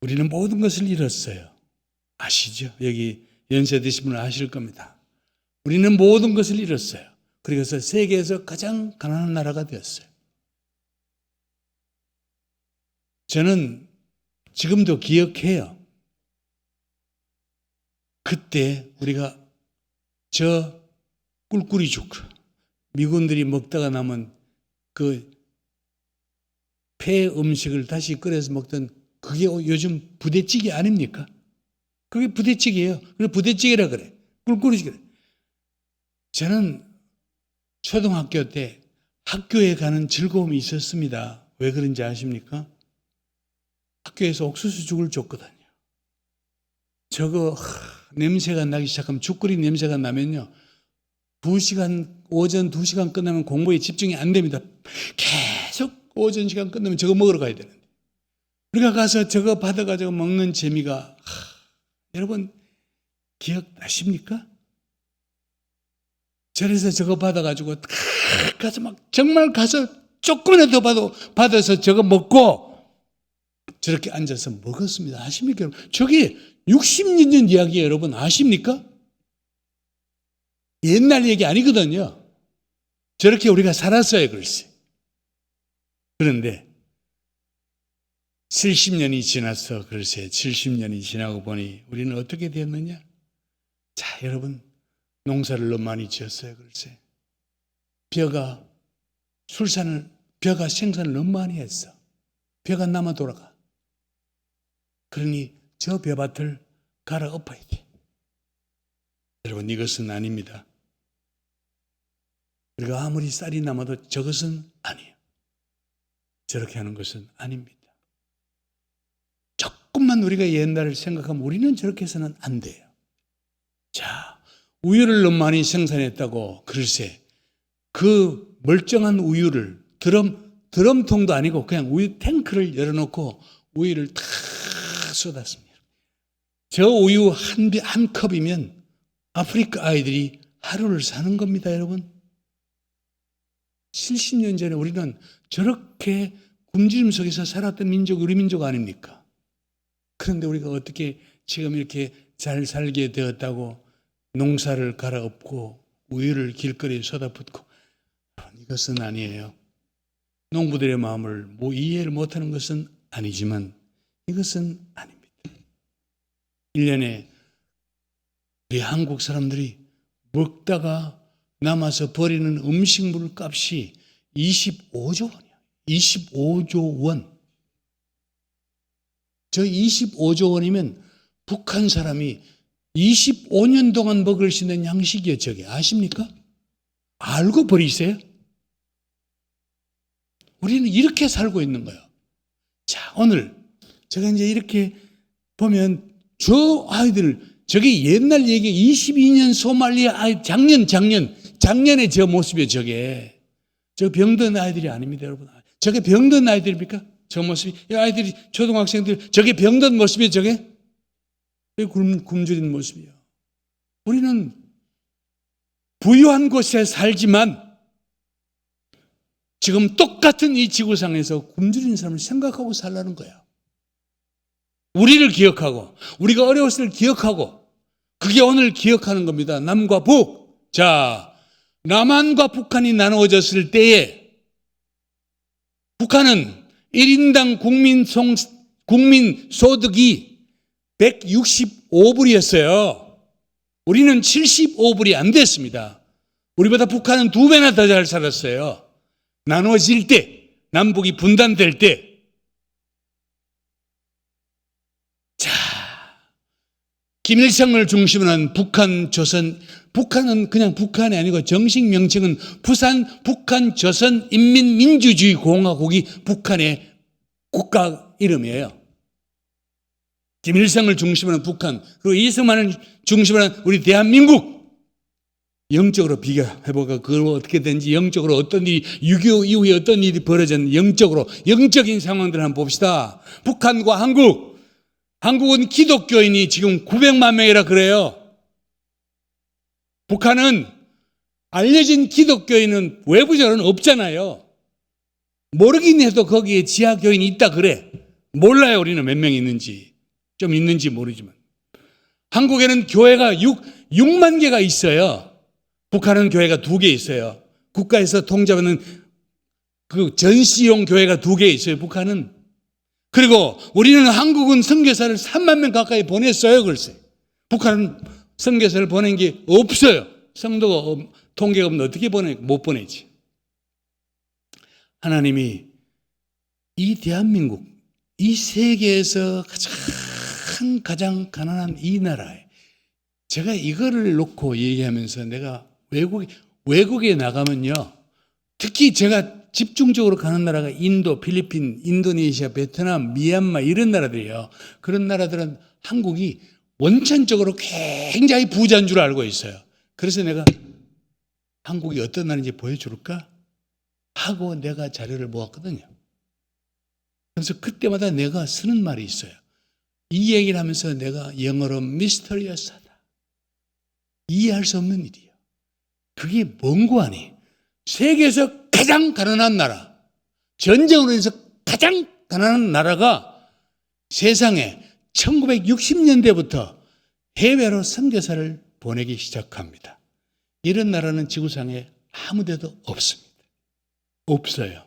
우리는 모든 것을 잃었어요. 아시죠? 여기 연세 드신 분은 아실 겁니다. 우리는 모든 것을 잃었어요. 그래서 세계에서 가장 가난한 나라가 되었어요. 저는 지금도 기억해요. 그때 우리가 저 꿀꿀이죽, 미군들이 먹다가 남은 그 폐 음식을 다시 끓여서 먹던 그게 요즘 부대찌개 아닙니까? 그게 부대찌개예요. 그래 부대찌개라 그래. 꿀꿀이지 그래. 저는 초등학교 때 학교에 가는 즐거움이 있었습니다. 왜 그런지 아십니까? 학교에서 옥수수죽을 줬거든요. 저거 냄새가 나기 시작하면, 죽 끓인 냄새가 나면요, 오전 2시간 끝나면 공부에 집중이 안 됩니다. 계속 오전 시간 끝나면 저거 먹으러 가야 되는데, 우리가 가서 저거 받아가지고 먹는 재미가, 여러분 기억나십니까? 절에서 저거 받아가지고 가서 막 정말 가서 조금이라도 받아서 저거 먹고 저렇게 앉아서 먹었습니다. 아십니까 여러분? 저게 60년 전 이야기예요. 여러분 아십니까? 옛날 얘기 아니거든요. 저렇게 우리가 살았어요. 글쎄. 그런데 70년이 지났어. 글쎄 70년이 지나고 보니 우리는 어떻게 됐느냐? 자, 여러분 농사를 너무 많이 지었어요. 글쎄 벼가 생산을 너무 많이 했어. 벼가 남아 돌아가. 그러니 저 벼밭을 갈아 엎어야 돼. 여러분 이것은 아닙니다. 우리가 아무리 쌀이 남아도 저것은 아니에요. 저렇게 하는 것은 아닙니다. 조금만 우리가 옛날을 생각하면 우리는 저렇게 해서는 안 돼요. 자, 우유를 너무 많이 생산했다고, 글쎄 그 멀쩡한 우유를 드럼통도 아니고 그냥 우유 탱크를 열어놓고 우유를 다 쏟았습니다. 저 우유 한 컵이면 아프리카 아이들이 하루를 사는 겁니다, 여러분. 70년 전에 우리는 저렇게 굶주림 속에서 살았던 민족, 우리 민족 아닙니까? 그런데 우리가 어떻게 지금 이렇게 잘 살게 되었다고 농사를 갈아엎고 우유를 길거리에 쏟아붓고, 이것은 아니에요. 농부들의 마음을 이해를 못하는 것은 아니지만 이것은 아닙니다. 1년에 우리 한국 사람들이 먹다가 남아서 버리는 음식물 값이 25조 원이에요. 25조 원. 저 25조 원이면 북한 사람이 25년 동안 먹을 수 있는 양식이에요. 저게 아십니까? 알고 버리세요? 우리는 이렇게 살고 있는 거예요. 자, 오늘 제가 이제 이렇게 보면 저 아이들, 저게 옛날 얘기 22년 소말리아 아이, 작년에 저 모습이에요. 저게 저 병든 아이들이 아닙니다, 여러분. 저게 병든 아이들입니까? 저 모습이, 이 아이들이 초등학생들, 저게 병든 모습이에요. 저게 굶주린 모습이에요. 우리는 부유한 곳에 살지만 지금 똑같은 이 지구상에서 굶주린 사람을 생각하고 살라는 거야. 우리를 기억하고, 우리가 어려웠을 때 기억하고, 그게 오늘 기억하는 겁니다. 남과 북. 자, 남한과 북한이 나누어졌을 때에 북한은 1인당 국민 소득이 165불이었어요. 우리는 75불이 안 됐습니다. 우리보다 북한은 2배나 더 잘 살았어요. 나누어질 때, 남북이 분단될 때. 자, 김일성을 북한을 한 북한은 그냥 북한이 아니고 정식 명칭은 북한조선인민민주주의공화국이 북한의 국가 이름이에요. 김일성을 중심으로 한 북한, 그리고 이승만을 중심으로 한 우리 대한민국. 영적으로 비교해보고 그걸 어떻게 된지, 영적으로 어떤 일이, 6.25 이후에 어떤 일이 벌어졌는지 영적인 상황들을 한번 봅시다. 북한과 한국은 기독교인이 지금 900만 명이라 그래요. 북한은 알려진 기독교인은 외부적으로는 없잖아요. 모르긴 해도 거기에 지하교인이 있다 그래. 몰라요, 우리는 몇 명 있는지. 좀 있는지 모르지만. 한국에는 교회가 6만 개가 있어요. 북한은 교회가 2개 있어요. 국가에서 통제하는 그 전시용 교회가 2개 있어요, 북한은. 그리고 한국은 선교사를 3만 명 가까이 보냈어요, 글쎄. 북한은 선교사를 보낸 게 없어요. 성도가 통계가 없는데 어떻게 못 보내지. 하나님이 이 대한민국, 이 세계에서 가장 가난한 이 나라에 제가 이거를 놓고 얘기하면서 내가 외국에 나가면요. 특히 제가 집중적으로 가는 나라가 인도, 필리핀, 인도네시아, 베트남, 미얀마 이런 나라들이에요. 그런 나라들은 한국이 원천적으로 굉장히 부자인 줄 알고 있어요. 그래서 내가 한국이 어떤 나라인지 보여줄까 하고 내가 자료를 모았거든요. 그래서 그때마다 내가 쓰는 말이 있어요. 이 얘기를 하면서 내가 영어로 미스터리어스하다. 이해할 수 없는 일이에요. 그게 뭔고 하니? 세계에서 가장 가난한 나라, 전쟁으로 인해서 가장 가난한 나라가 세상에 1960년대부터 해외로 선교사를 보내기 시작합니다. 이런 나라는 지구상에 아무 데도 없습니다. 없어요.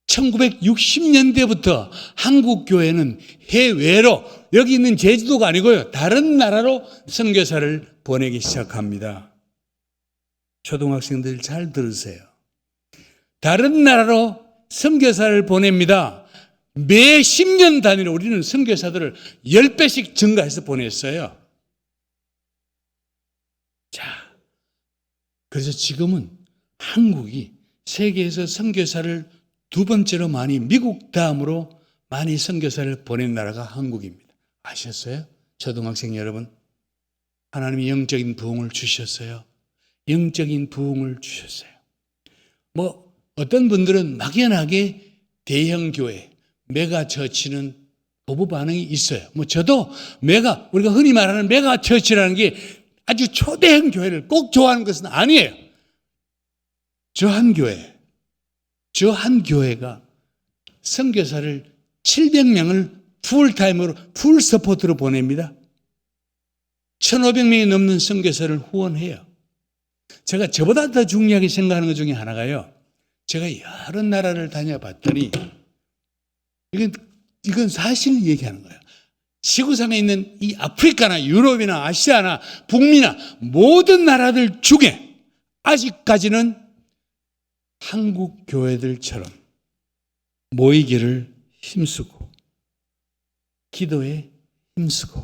1960년대부터 한국 교회는 해외로, 여기 있는 제주도가 아니고요, 다른 나라로 선교사를 보내기 시작합니다. 초등학생들 잘 들으세요. 다른 나라로 선교사를 보냅니다. 매 10년 단위로 우리는 선교사들을 10배씩 증가해서 보냈어요. 자, 그래서 지금은 한국이 세계에서 선교사를 두 번째로 많이, 미국 다음으로 많이 선교사를 보낸 나라가 한국입니다. 아셨어요? 초등학생 여러분, 하나님이 영적인 부흥을 주셨어요. 영적인 부흥을 주셨어요. 어떤 분들은 막연하게 대형 교회, 메가 처치는 거부 반응이 있어요. 저도 우리가 흔히 말하는 메가 처치라는 게 아주 초대형 교회를 꼭 좋아하는 것은 아니에요. 저 한 교회가 선교사를 700명을 풀타임으로, 풀 서포트로 보냅니다. 1,500명이 넘는 선교사를 후원해요. 제가 저보다 더 중요하게 생각하는 것 중에 하나가요. 제가 여러 나라를 다녀봤더니 이건 사실 얘기하는 거예요. 지구상에 있는 이 아프리카나 유럽이나 아시아나 북미나 모든 나라들 중에 아직까지는 한국 교회들처럼 모이기를 힘쓰고 기도에 힘쓰고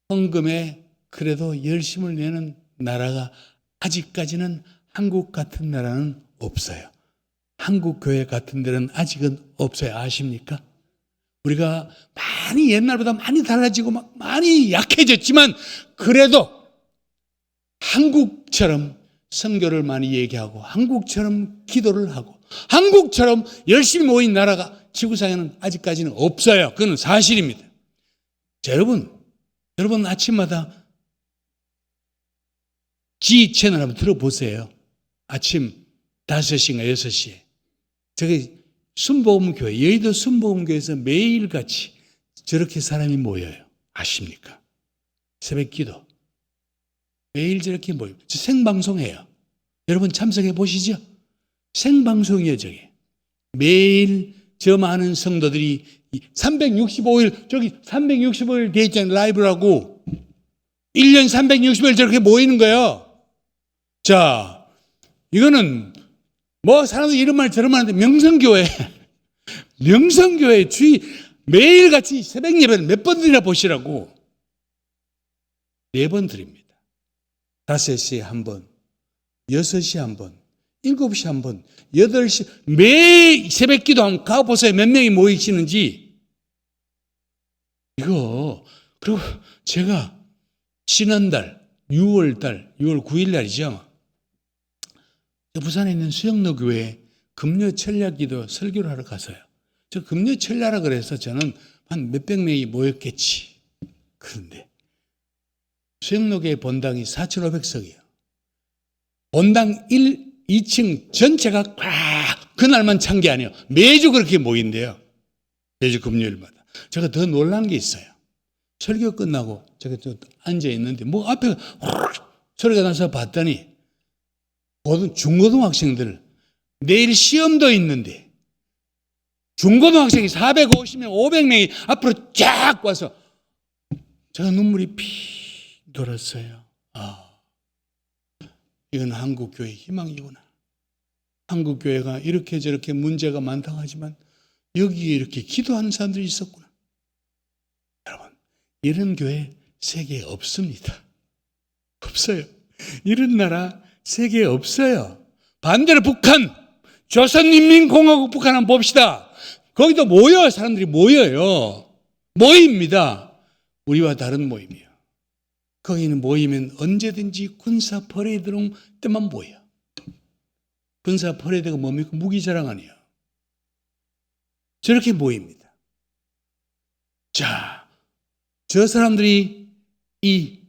헌금에 그래도 열심을 내는 나라가 아직까지는 한국 같은 나라는 없어요. 한국 교회 같은 데는 아직은 없어요. 아십니까? 우리가 많이 옛날보다 많이 달라지고 많이 약해졌지만 그래도 한국처럼 선교를 많이 얘기하고 한국처럼 기도를 하고 한국처럼 열심히 모인 나라가 지구상에는 아직까지는 없어요. 그건 사실입니다. 자, 여러분 아침마다 G 채널 한번 들어보세요. 아침 5시인가 6시에. 저기 순복음교회, 여의도 순복음교회에서 매일같이 저렇게 사람이 모여요. 아십니까? 새벽기도. 매일 저렇게 모여요. 저 생방송해요. 여러분 참석해 보시죠. 생방송이에요, 저게. 매일 저 많은 성도들이 365일, 저기 365일 돼 있잖아요. 라이브라고. 1년 365일 저렇게 모이는 거예요. 자, 이거는 사람들 이런 말 저런 말 하는데 명성교회 주의 매일같이 새벽 예배를 몇 번 드리나 보시라고. 4번 드립니다. 5시에 한 번, 6시에 한 번, 7시에 한 번, 8시, 매일 새벽 기도 한번 가보세요. 몇 명이 모이시는지. 그리고 제가 지난달 6월 9일 날이죠. 부산에 있는 수영로 교회에 금요 철야 기도 설교를 하러 갔어요. 저 금요 철야라 그래서 저는 한 몇백 명이 모였겠지. 그런데 수영로 교회 본당이 4,500석이에요. 본당 1, 2층 전체가 그날만 찬 게 아니에요. 매주 그렇게 모인대요. 매주 금요일마다. 제가 더 놀란 게 있어요. 설교 끝나고 제가 앉아 있는데 앞에 소리가 나서 봤더니 중고등학생들 내일 시험도 있는데 중고등학생이 450명, 500명이 앞으로 쫙 와서 제가 눈물이 피 돌았어요. 이건 한국교회의 희망이구나. 한국교회가 이렇게 저렇게 문제가 많다고 하지만 여기에 이렇게 기도하는 사람들이 있었구나. 여러분, 이런 교회 세계에 없습니다. 없어요. 이런 나라 세계에 없어요. 반대로 북한, 조선인민공화국 북한 한번 봅시다. 거기도 모여요. 사람들이 모여요. 모입니다. 우리와 다른 모임이에요. 거기는 모이면 언제든지 군사 퍼레이드 때만 모여. 군사 퍼레이드가 뭡니까? 무기 자랑 아니에요. 저렇게 모입니다. 자, 저 사람들이 이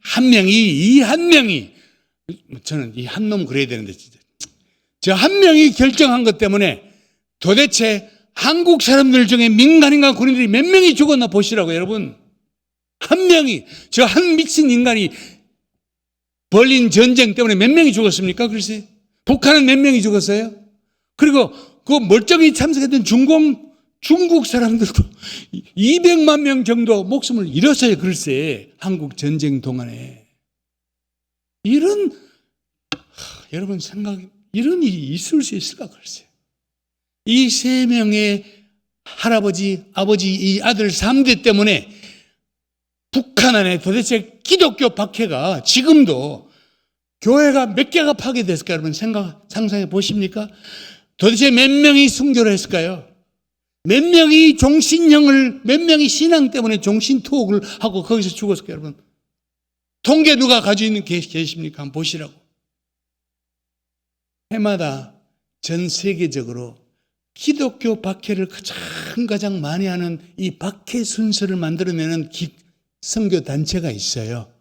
한 명이 저는 이 한 놈 그래야 되는데 진짜 저 한 명이 결정한 것 때문에 도대체 한국 사람들 중에 민간인과 군인들이 몇 명이 죽었나 보시라고. 여러분, 한 명이, 저 한 미친 인간이 벌린 전쟁 때문에 몇 명이 죽었습니까? 글쎄, 북한은 몇 명이 죽었어요? 그리고 그 멀쩡히 참석했던 중국 사람들도 200만 명 정도 목숨을 잃었어요. 글쎄, 한국 전쟁 동안에. 여러분 이런 일이 있을 수 있을까? 글쎄. 이 세 명의 할아버지, 아버지, 이 아들 3대 때문에 북한 안에 도대체 기독교 박해가 지금도 교회가 몇 개가 파괴됐을까? 여러분 상상해 보십니까? 도대체 몇 명이 순교를 했을까요? 몇 명이 몇 명이 신앙 때문에 종신투옥을 하고 거기서 죽었을까요? 여러분, 통계 누가 가지고 계십니까? 한번 보시라고. 해마다 전 세계적으로 기독교 박해를 가장 많이 하는 이 박해 순서를 만들어내는 선교 단체가 있어요.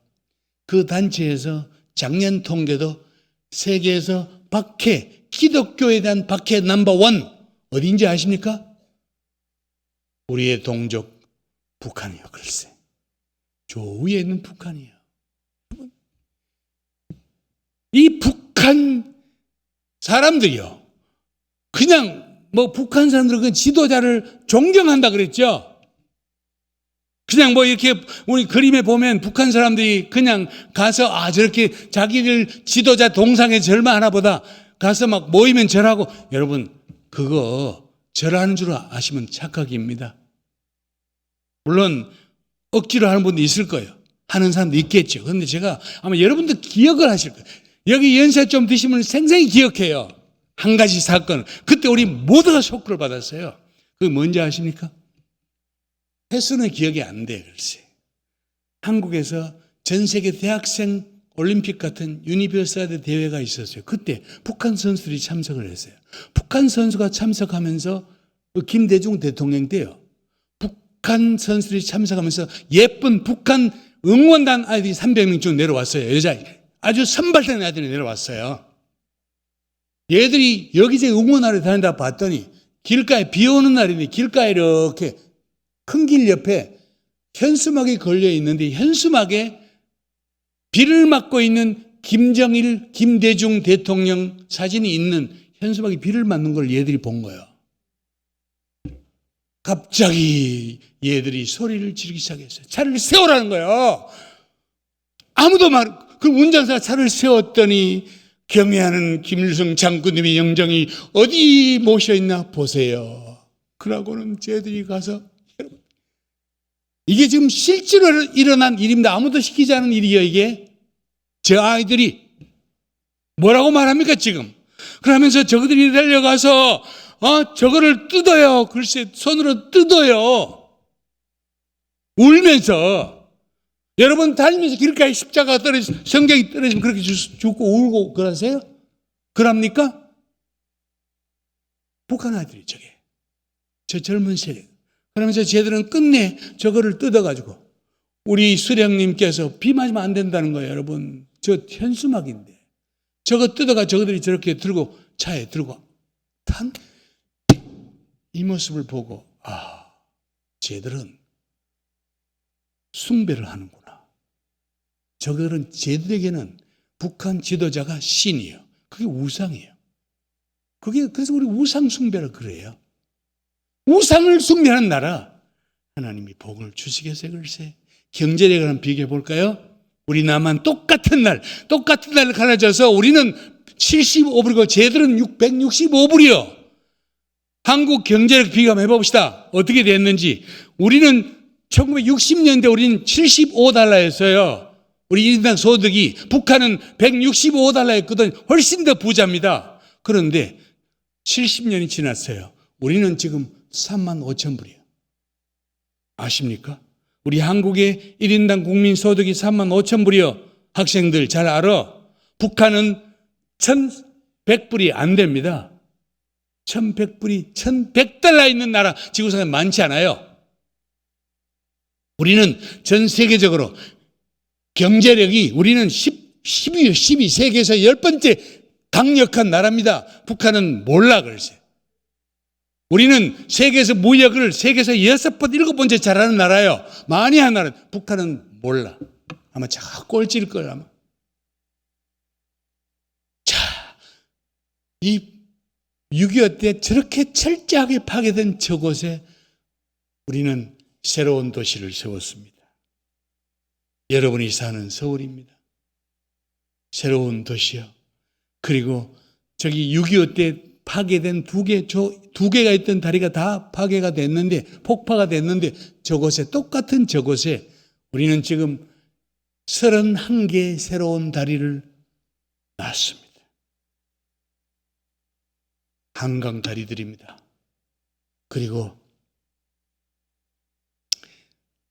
그 단체에서 작년 통계도 세계에서 기독교에 대한 박해 넘버1 어디인지 아십니까? 우리의 동족 북한이요. 글쎄, 저 위에 있는 북한이에요. 이 북한 사람들이요, 그냥 북한 사람들은 그 지도자를 존경한다 그랬죠. 그냥 이렇게 우리 그림에 보면 북한 사람들이 그냥 가서 저렇게 자기들 지도자 동상에 절마하나 보다 가서 막 모이면 절하고. 여러분, 그거 절하는 줄 아시면 착각입니다. 물론 억지로 하는 분도 있을 거예요. 하는 사람도 있겠죠. 그런데 제가 아마 여러분도 기억을 하실 거예요. 여기 연세 좀 드시면 생생히 기억해요. 한 가지 사건. 그때 우리 모두가 쇼크를 받았어요. 그게 뭔지 아십니까? 횟수는 기억이 안 돼요. 글쎄, 한국에서 전 세계 대학생 올림픽 같은 유니버시아드 대회가 있었어요. 그때 북한 선수들이 참석을 했어요. 북한 선수가 참석하면서 김대중 대통령 때요, 북한 선수들이 참석하면서 예쁜 북한 응원단 아이들이 300명 쭉 내려왔어요. 여자 아주 선발된 아이들이 내려왔어요. 얘들이 여기저기 응원하러 다닌다 봤더니 길가에 비 오는 날이니 길가에 이렇게 큰 길 옆에 현수막이 걸려 있는데 현수막에 비를 맞고 있는 김정일, 김대중 대통령 사진이 있는 현수막이 비를 맞는 걸 얘들이 본 거예요. 갑자기 얘들이 소리를 지르기 시작했어요. 차를 세우라는 거예요. 아무도 그 운전사가 차를 세웠더니 경애하는 김일성 장군님의 영정이 어디 모셔있나 보세요. 그러고는 쟤들이 가서, 여러분, 이게 지금 실제로 일어난 일입니다. 아무도 시키지 않은 일이에요. 이게 저 아이들이 뭐라고 말합니까 지금? 그러면서 저들이 달려가서 저거를 뜯어요. 글쎄, 손으로 뜯어요. 울면서. 여러분 달리면서 길가에 십자가 떨어지면, 성경이 떨어지면 그렇게 죽고 울고 그러세요? 그럽니까? 북한 아이들이 저 젊은 세대. 그러면서 쟤들은 끝내 저거를 뜯어가지고 우리 수령님께서 비 맞으면 안 된다는 거예요. 여러분, 저 현수막인데 저거 뜯어가 저들이 저렇게 들고 차에 들고 탄 이 모습을 보고 쟤들은 숭배를 하는구나. 저들은 쟤들에게는 북한 지도자가 신이에요. 그게 우상이에요. 그래서 우리 우상 숭배를 그래요. 우상을 숭배하는 나라 하나님이 복을 주시겠어요? 글쎄, 경제력을 한번 비교해 볼까요? 우리 남한 똑같은 날 갈라져서 우리는 75불이고 쟤들은 165불이요. 한국 경제력 비교 한번 해봅시다. 어떻게 됐는지. 우리는 1960년대 우리는 75달러였어요. 우리 1인당 소득이. 북한은 165달러였거든. 훨씬 더 부자입니다. 그런데 70년이 지났어요. 우리는 지금 35,000불이에요. 아십니까? 우리 한국의 1인당 국민 소득이 35,000불이요. 학생들 잘 알아? 북한은 1,100불이 안 됩니다. 1,100불이 1,100달러 있는 나라 지구상에 많지 않아요. 우리는 전 세계적으로 경제력이 우리는 12 세계에서 10번째 강력한 나라입니다. 북한은 몰라 글쎄. 우리는 세계에서 무역을 세계에서 6번, 7번째 잘하는 나라예요. 많이 하는 나라. 북한은 몰라. 아마 자 꼴찌일 걸 아마. 자, 이 6.25 때 저렇게 철저하게 파괴된 저곳에 우리는 새로운 도시를 세웠습니다. 여러분이 사는 서울입니다. 새로운 도시요. 그리고 저기 6.25 때 파괴된 두 개가 있던 다리가 다 파괴가 됐는데, 폭파가 됐는데, 저곳에, 똑같은 저곳에 우리는 지금 31개의 새로운 다리를 놨습니다. 한강 다리들입니다. 그리고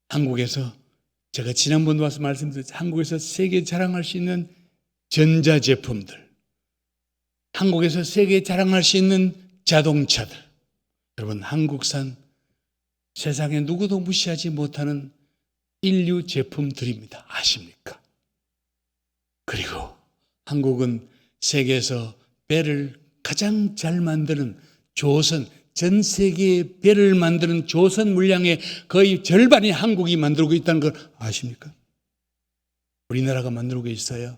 한국에서 제가 지난번도 와서 말씀드렸죠. 한국에서 세계 자랑할 수 있는 전자제품들, 한국에서 세계 자랑할 수 있는 자동차들, 여러분 한국산 세상에 누구도 무시하지 못하는 인류 제품들입니다. 아십니까? 그리고 한국은 세계에서 배를 가장 잘 만드는 조선, 전 세계의 배를 만드는 조선 물량의 거의 절반이 한국이 만들고 있다는 걸 아십니까? 우리나라가 만들고 있어요.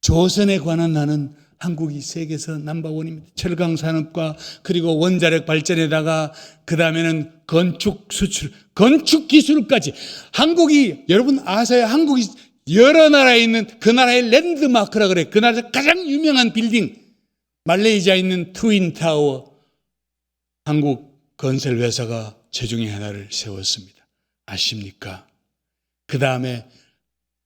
조선에 관한 하는 한국이 세계에서 넘버원입니다. 철강 산업과 그리고 원자력 발전에다가 그 다음에는 건축 수출, 건축 기술까지 한국이 여러분 아세요? 한국이 여러 나라에 있는 그 나라의 랜드마크라 그래. 그 나라에서 가장 유명한 빌딩 말레이시아에 있는 트윈타워 한국 건설회사가 제중에 하나를 세웠습니다. 아십니까? 그 다음에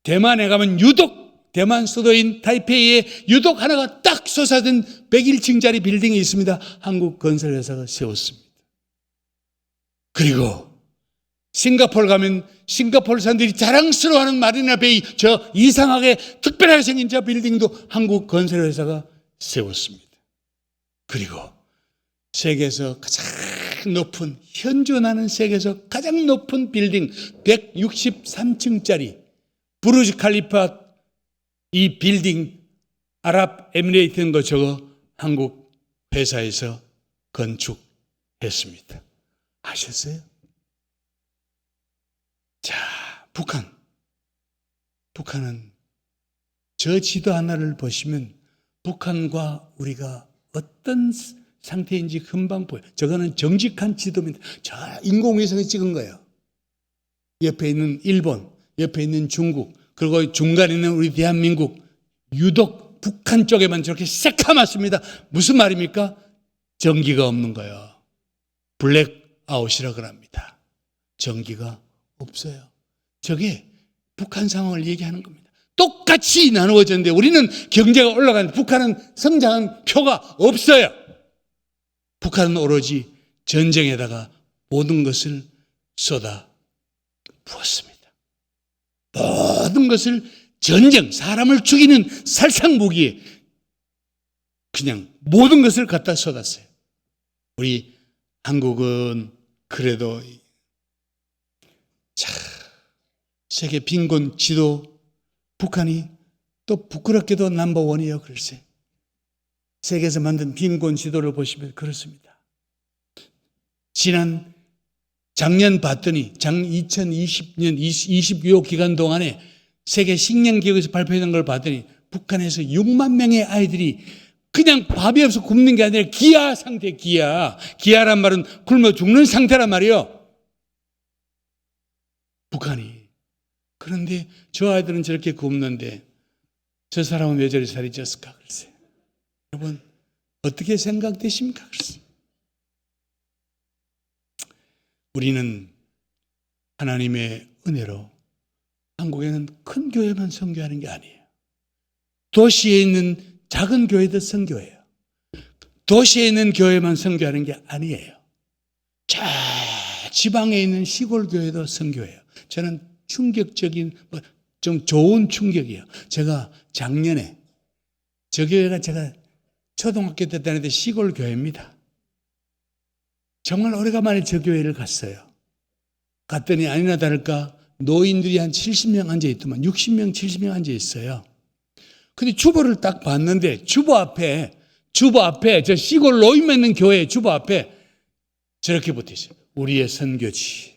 대만에 가면 유독 대만 수도인 타이페이에 유독 하나가 딱 솟아든 101층짜리 빌딩이 있습니다. 한국 건설회사가 세웠습니다. 그리고 싱가포르 가면 싱가포르 사람들이 자랑스러워하는 마리나 베이 저 이상하게 특별하게 생긴 저 빌딩도 한국 건설회사가 세웠습니다. 그리고 세계에서 가장 높은 현존하는 세계에서 가장 높은 빌딩 163층짜리 부르즈 칼리파 이 빌딩 아랍에미레이트인 거 저거 한국 회사에서 건축했습니다. 아셨어요? 자, 북한은 저 지도 하나를 보시면 북한과 우리가 어떤 상태인지 금방 보여요. 저거는 정직한 지도입니다. 저 인공위성이 찍은 거예요. 옆에 있는 일본, 옆에 있는 중국, 그리고 중간에 있는 우리 대한민국, 유독 북한 쪽에만 저렇게 새카맣습니다. 무슨 말입니까? 전기가 없는 거예요. 블랙아웃이라고 합니다. 전기가 없어요. 저게 북한 상황을 얘기하는 겁니다. 똑같이 나누어졌는데 우리는 경제가 올라가는데 북한은 성장한 표가 없어요. 북한은 오로지 전쟁에다가 모든 것을 쏟아 부었습니다. 모든 것을 전쟁, 사람을 죽이는 살상무기에 그냥 모든 것을 갖다 쏟았어요. 우리 한국은 그래도 세계 빈곤 지도 북한이 또 부끄럽게도 넘버원이에요. 글쎄. 세계에서 만든 빈곤 지도를 보시면 그렇습니다. 작년 봤더니 2020년 26 기간 동안에 세계 식량기구에서 발표된 걸 봤더니 북한에서 6만 명의 아이들이 그냥 밥이 없어 굶는 게 아니라 기아 상태, 기아란 말은 굶어 죽는 상태란 말이에요. 북한이. 그런데 저 아이들은 저렇게 굶는데 저 사람은 왜 저리 살이 쪘을까? 글쎄. 여러분 어떻게 생각되십니까? 글쎄. 우리는 하나님의 은혜로 한국에는 큰 교회만 선교하는 게 아니에요. 도시에 있는 작은 교회도 선교해요. 도시에 있는 교회만 선교하는 게 아니에요. 저 지방에 있는 시골 교회도 선교해요. 저는 충격적인, 좀 좋은 충격이에요. 제가 작년에 저 교회가 제가 초등학교 때 다닐 때 시골 교회입니다. 정말 오래간만에 저 교회를 갔어요. 갔더니 아니나 다를까 노인들이 한 70명 앉아있더만 60명, 70명 앉아있어요. 근데 주보를 딱 봤는데 주보 앞에 저 시골 노인만 있는 교회 주보 앞에 저렇게 붙어있어요. 우리의 선교지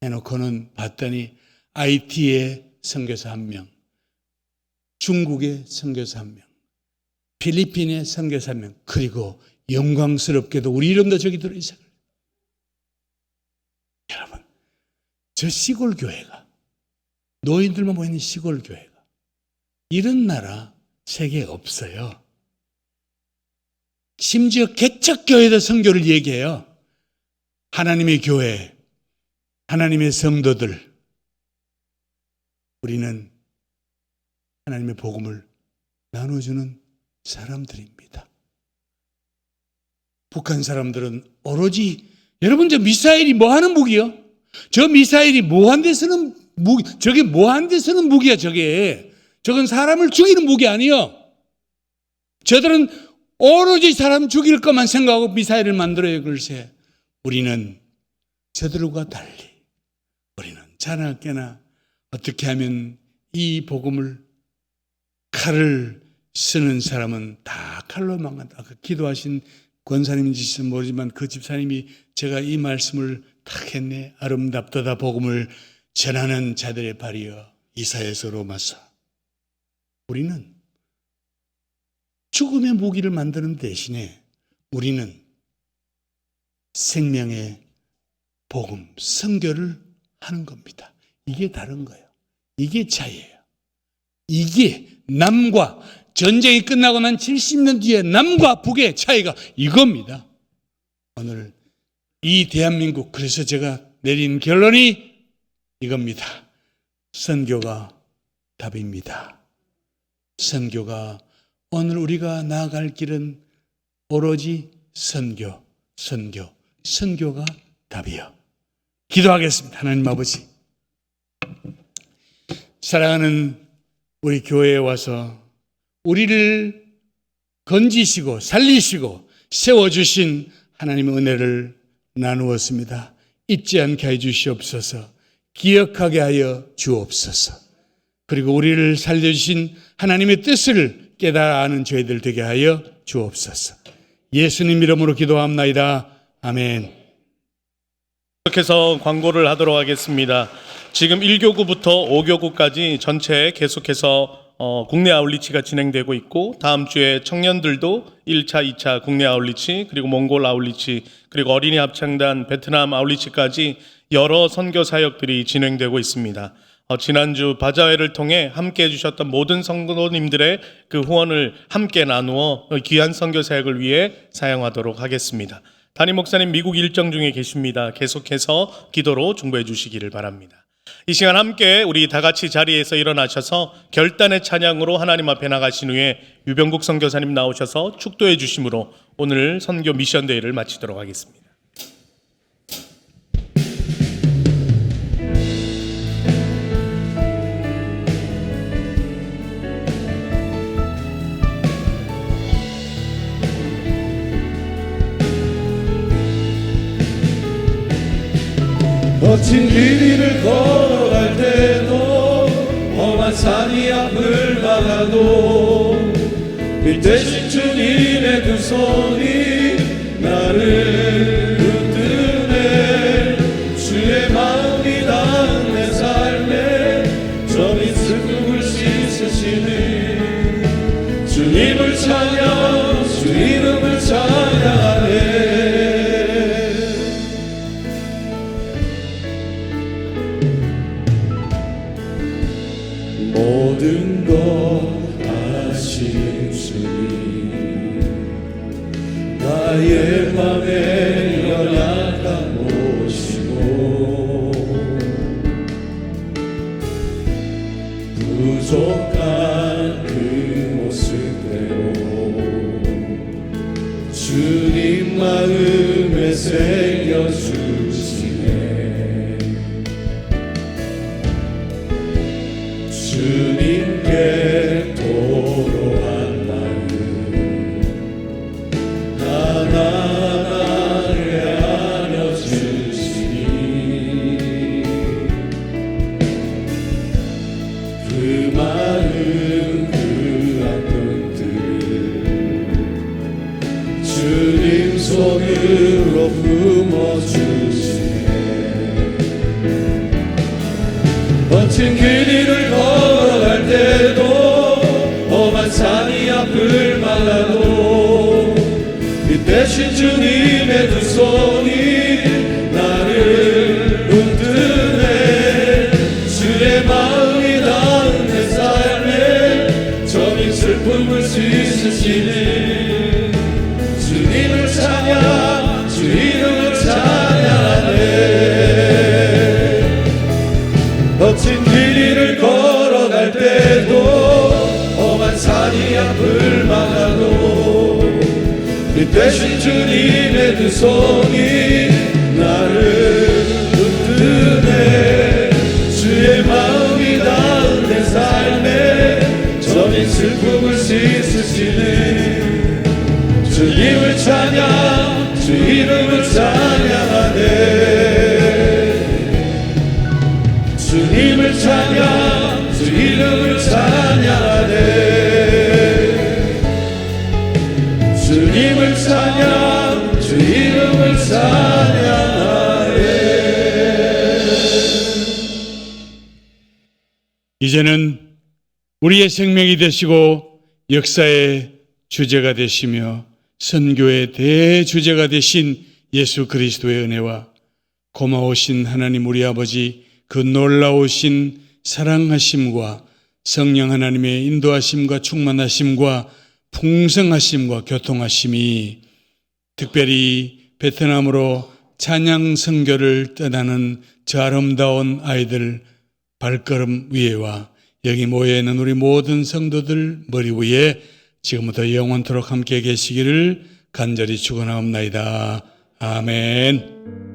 해놓고는 봤더니 IT의 선교사 1명, 중국의 선교사 1명, 필리핀의 선교사 1명, 그리고 영광스럽게도 우리 이름도 저기 들어있어요. 여러분, 저 시골 교회가, 노인들만 모이는 시골 교회가, 이런 나라 세계에 없어요. 심지어 개척교회도 선교를 얘기해요. 하나님의 교회, 하나님의 성도들, 우리는 하나님의 복음을 나눠주는 사람들입니다. 북한 사람들은 오로지, 여러분 저 미사일이 뭐 하는 무기요? 저 미사일이 뭐 한 데 쓰는 무기, 저게 뭐 한 데 쓰는 무기야 저게. 저건 사람을 죽이는 무기 아니요. 저들은 오로지 사람 죽일 것만 생각하고 미사일을 만들어요. 글쎄 우리는 저들과 달리 우리는 자나깨나 어떻게 하면 이 복음을, 칼을 쓰는 사람은 다 칼로 망한다. 아까 기도하신 권사님인지 모르지만 그 집사님이 제가 이 말씀을 탁 했네. 아름답도다 복음을 전하는 자들의 발이여. 이사야서 로마서. 우리는 죽음의 무기를 만드는 대신에 우리는 생명의 복음, 선교를 하는 겁니다. 이게 다른 거예요. 이게 차이예요. 이게 남과, 전쟁이 끝나고 난 70년 뒤에 남과 북의 차이가 이겁니다. 오늘 이 대한민국, 그래서 제가 내린 결론이 이겁니다. 선교가 답입니다. 선교가, 오늘 우리가 나아갈 길은 오로지 선교가 답이요. 기도하겠습니다. 하나님 아버지, 사랑하는 우리 교회에 와서 우리를 건지시고 살리시고 세워주신 하나님의 은혜를 나누었습니다. 잊지 않게 해 주시옵소서. 기억하게 하여 주옵소서. 그리고 우리를 살려주신 하나님의 뜻을 깨달아 아는 저희들 되게 하여 주옵소서. 예수님 이름으로 기도합나이다. 아멘. 계속해서 광고를 하도록 하겠습니다. 지금 1교구부터 5교구까지 전체 계속해서 국내 아울리치가 진행되고 있고, 다음 주에 청년들도 1차, 2차 국내 아울리치, 그리고 몽골 아울리치, 그리고 어린이 합창단 베트남 아울리치까지 여러 선교 사역들이 진행되고 있습니다. 지난주 바자회를 통해 함께 해주셨던 모든 성도님들의 그 후원을 함께 나누어 귀한 선교 사역을 위해 사용하도록 하겠습니다. 담임 목사님 미국 일정 중에 계십니다. 계속해서 기도로 중보해 주시기를 바랍니다. 이 시간 함께 우리 다 같이 자리에서 일어나셔서 결단의 찬양으로 하나님 앞에 나가신 후에 유병국 선교사님 나오셔서 축도해 주심으로 오늘 선교 미션 데이를 마치도록 하겠습니다. 거친 길 위를 걸어갈 때도 험한 산이 앞을 막아도 빛 대신 주님의 두 손이 나를 붙드네. 주의 마음이 닿은 내 삶에 저민 슬픔을 씻으시네. 주님을 찬양, 주 이름을 찬양하네. 모든 것 아시는 주님, 나의 밤에 연약한 모습 험한 산이 앞을 막아도 빛 대신 주님의 두 손이 나를 붙드네. 주의 마음이 닿은 내 삶에 저민 슬픔을 씻으시네. 주님을 찬양, 주 이름을 찬양하네. 거친 길 위를 걸어갈 때도 험한 산이 앞을 막아도 빛 대신 주님의 두 손이 나를 붙드네. 주의 마음이 닿은 내 삶에 저민 슬픔을 씻으시네. 주님을 찬양, 주 이름을 찬양하네. 주님을 찬양, 주 이름을 찬양하네. 주님을 찬양, 주 이름을 찬양하네. 이제는 우리의 생명이 되시고 역사의 주제가 되시며 선교의 대주제가 되신 예수 그리스도의 은혜와 고마우신 하나님 우리 아버지 그 놀라우신 사랑하심과 성령 하나님의 인도하심과 충만하심과 풍성하심과 교통하심이 특별히 베트남으로 찬양 선교를 떠나는 저 아름다운 아이들 발걸음 위에와 여기 모여있는 우리 모든 성도들 머리 위에 지금부터 영원토록 함께 계시기를 간절히 축원하옵나이다. 아멘.